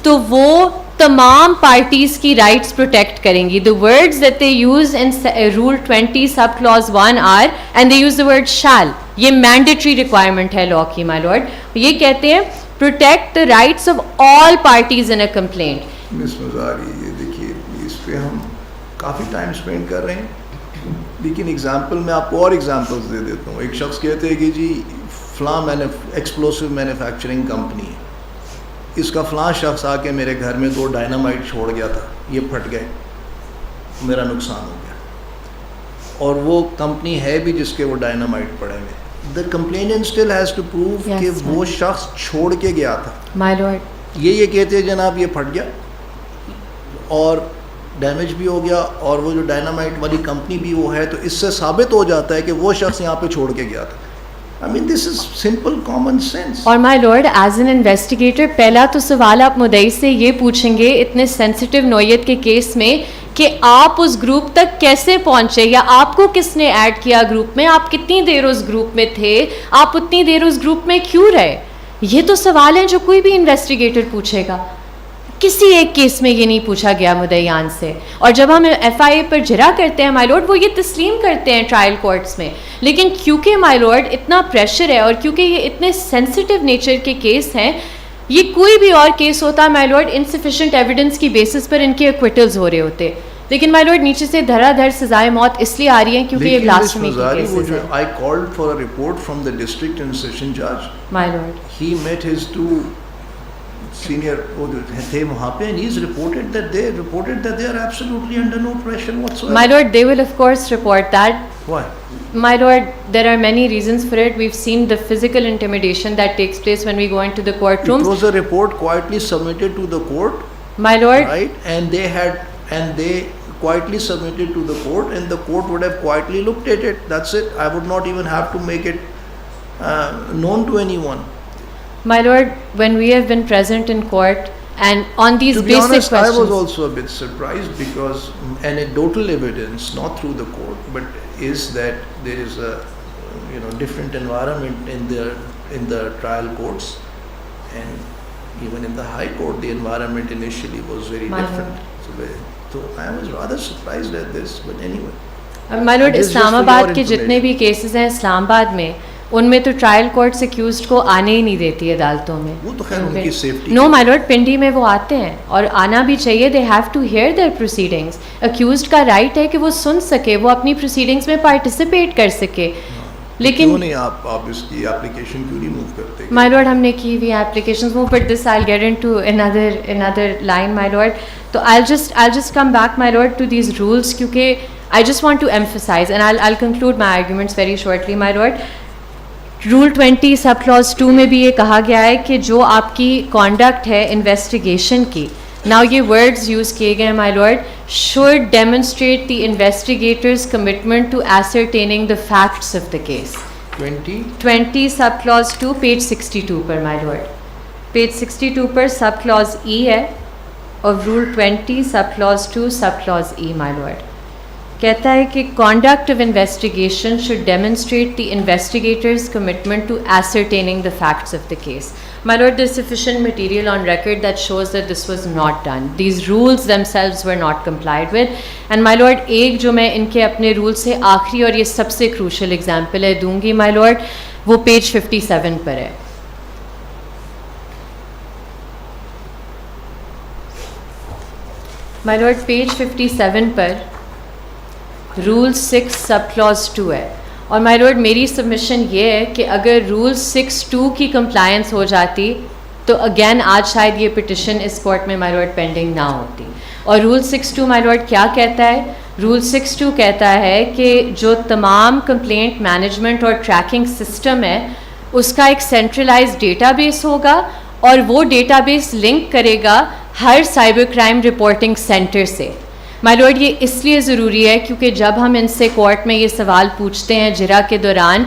تو وہ تمام پارٹیز کی رائٹس پروٹیکٹ کریں گی. The words that they use in Rule 20 sub clause 1 are, and they use the word shall. یہ mandatory requirement ہے law کی my lord. یہ کہتے ہیں protect the rights of all parties in a complaint. مس مزاری، یہ دیکھیے اس پہ ہم کافی ٹائم اسپینڈ کر رہے ہیں، لیکن ایگزامپل میں آپ کو اور ایگزامپلس دے دیتا ہوں. ایک شخص کہتے ہیں کہ جی فلاں ایکسپلوسو مینوفیکچرنگ کمپنی ہے، اس کا فلاں شخص آ کے میرے گھر میں 2 ڈائنامائٹ چھوڑ گیا تھا، یہ پھٹ گئے، میرا نقصان ہو گیا، اور وہ کمپنی ہے بھی جس کے وہ ڈائنامائٹ پڑے ہوئے. The complainant still has to prove کہ وہ شخص چھوڑ کے گیا تھا. My lord. یہ کہتے ہیں جناب یہ پھٹ گیا اور ڈیمیج بھی ہو گیا، اور وہ جو ڈائنامائٹ والی کمپنی بھی وہ ہے، تو اس سے ثابت ہو جاتا ہے کہ وہ شخص یہاں پہ چھوڑ کے گیا تھا. I mean, this is simple common sense. اور مائی لارڈ ایز این انویسٹیگیٹر پہلا تو سوال آپ مدعی سے یہ پوچھیں گے اتنے سینسیٹیو نوعیت کے کیس میں کہ آپ اس گروپ تک کیسے پہنچے، یا آپ کو کس نے ایڈ کیا گروپ میں، آپ کتنی دیر اس گروپ میں تھے، آپ اتنی دیر اس گروپ میں کیوں رہے. یہ تو سوال ہیں جو کوئی بھی انویسٹیگیٹر پوچھے گا. کسی ایک کیس میں یہ نہیں پوچھا گیا مدعیان سے. اور جب ہم ایف آئی اے پر جرا کرتے ہیں مائی لارڈ، وہ یہ تسلیم کرتے ہیں ٹرائل کورٹس میں، لیکن کیونکہ مائی لارڈ اتنا پریشر ہے اور کیونکہ یہ اتنے سینسیٹیو نیچر کے کیس ہیں، یہ کوئی بھی اور کیس ہوتا مائی لارڈ انسفیشینٹ ایویڈنس کی بیسس پر ان کے ایکویٹلز ہو رہے ہوتے. لیکن مائی لارڈ نیچے سے دھڑا دھڑ سزائے موت اس لیے آ رہی ہیں کیونکہ یہ بلاسفیمی کے کیسز ہیں. I called for a report from the district and session judge. My lord He met his 2 senior وہ جو تھے وہاں پہ, and he's reported that they are absolutely under no pressure whatsoever. My lord, they will of course report that. Why? My lord, there are many reasons for it. We've seen the physical intimidation that takes place when we go into the courtrooms. It was a report quietly submitted to the court. My lord. Right? And they quietly submitted to the court, and the court would have quietly looked at it. That's it. I would not even have to make it known to anyone. My lord, when we have been present in court and on these to be basic honest, questions. I was also a bit surprised because anecdotal evidence, not through the court, but is that there is a different environment in the trial courts, and even in the high court the environment initially was very different. So I was rather surprised at this, but anyway. My lord, اسلام آباد کے جتنے بھی cases ہیں اسلام آباد میں, ان میں تو trial courts accused کو آنے ہی نہیں دیتی عدالتوں میں. وہ تو خیر ان کی safety. No my lord, Pindi میں وہ آتے ہیں اور آنا بھی چاہیے. They have to hear their proceedings. Accused کا رائٹ ہے کہ وہ سن سکے, وہ اپنی پروسیڈنگس میں پارٹیسپیٹ کر سکے. لیکن کیوں نہیں آپ اس کی اپلیکیشن کیوں نہیں موو کرتے؟ مائی لارڈ, ہم نے کی ہوئی applications move, but this I get into another line my lord. تو I'll just come back my lord to these rules, کیونکہ I just want to emphasize and I'll conclude my arguments very shortly my lord. Rule 20 sub clause 2 میں بھی یہ کہا گیا ہے کہ جو آپ کی کانڈکٹ ہے انویسٹیگیشن کی, ناؤ یہ ورڈز یوز کیے گئے مائی lord, should demonstrate the investigator's commitment to ascertaining the facts of the case. 20 sub clause 2 page 62 پر مائی لارڈ, پیج 62 پر سب کلاز ای ہے اور rule 20 sub clause 2 sub clause E my lord. کہتا ہے کہ conduct of investigation should demonstrate the investigator's commitment to ascertaining the facts of the case. My lord, there's sufficient material on record that shows that this was not done. These rules themselves were not complied with. And my lord, ایک جو میں ان کے اپنے role سے آخری اور یہ سب سے crucial example ہے دوں گی my lord, وہ page 57 پر ہے. My lord, page 57 پر رول 6 سب کلاز 2 ہے. اور مائی لارڈ میری سبمیشن یہ ہے کہ اگر رول 6(2) کی کمپلائنس ہو جاتی تو اگین آج شاید یہ پٹیشن اس کورٹ میں مائی لارڈ پینڈنگ نہ ہوتی. اور رول 6(2) مائی لارڈ کیا کہتا ہے؟ رول 6(2) کہتا ہے کہ جو تمام کمپلینٹ مینجمنٹ اور ٹریکنگ سسٹم ہے اس کا ایک سینٹرلائز ڈیٹا بیس ہوگا اور وہ ڈیٹا بیس لنک کرے گا ہر سائبر کرائم رپورٹنگ سینٹر سے. مائی لارڈ یہ اس لیے ضروری ہے کیونکہ جب ہم ان سے کورٹ میں یہ سوال پوچھتے ہیں جرا کے دوران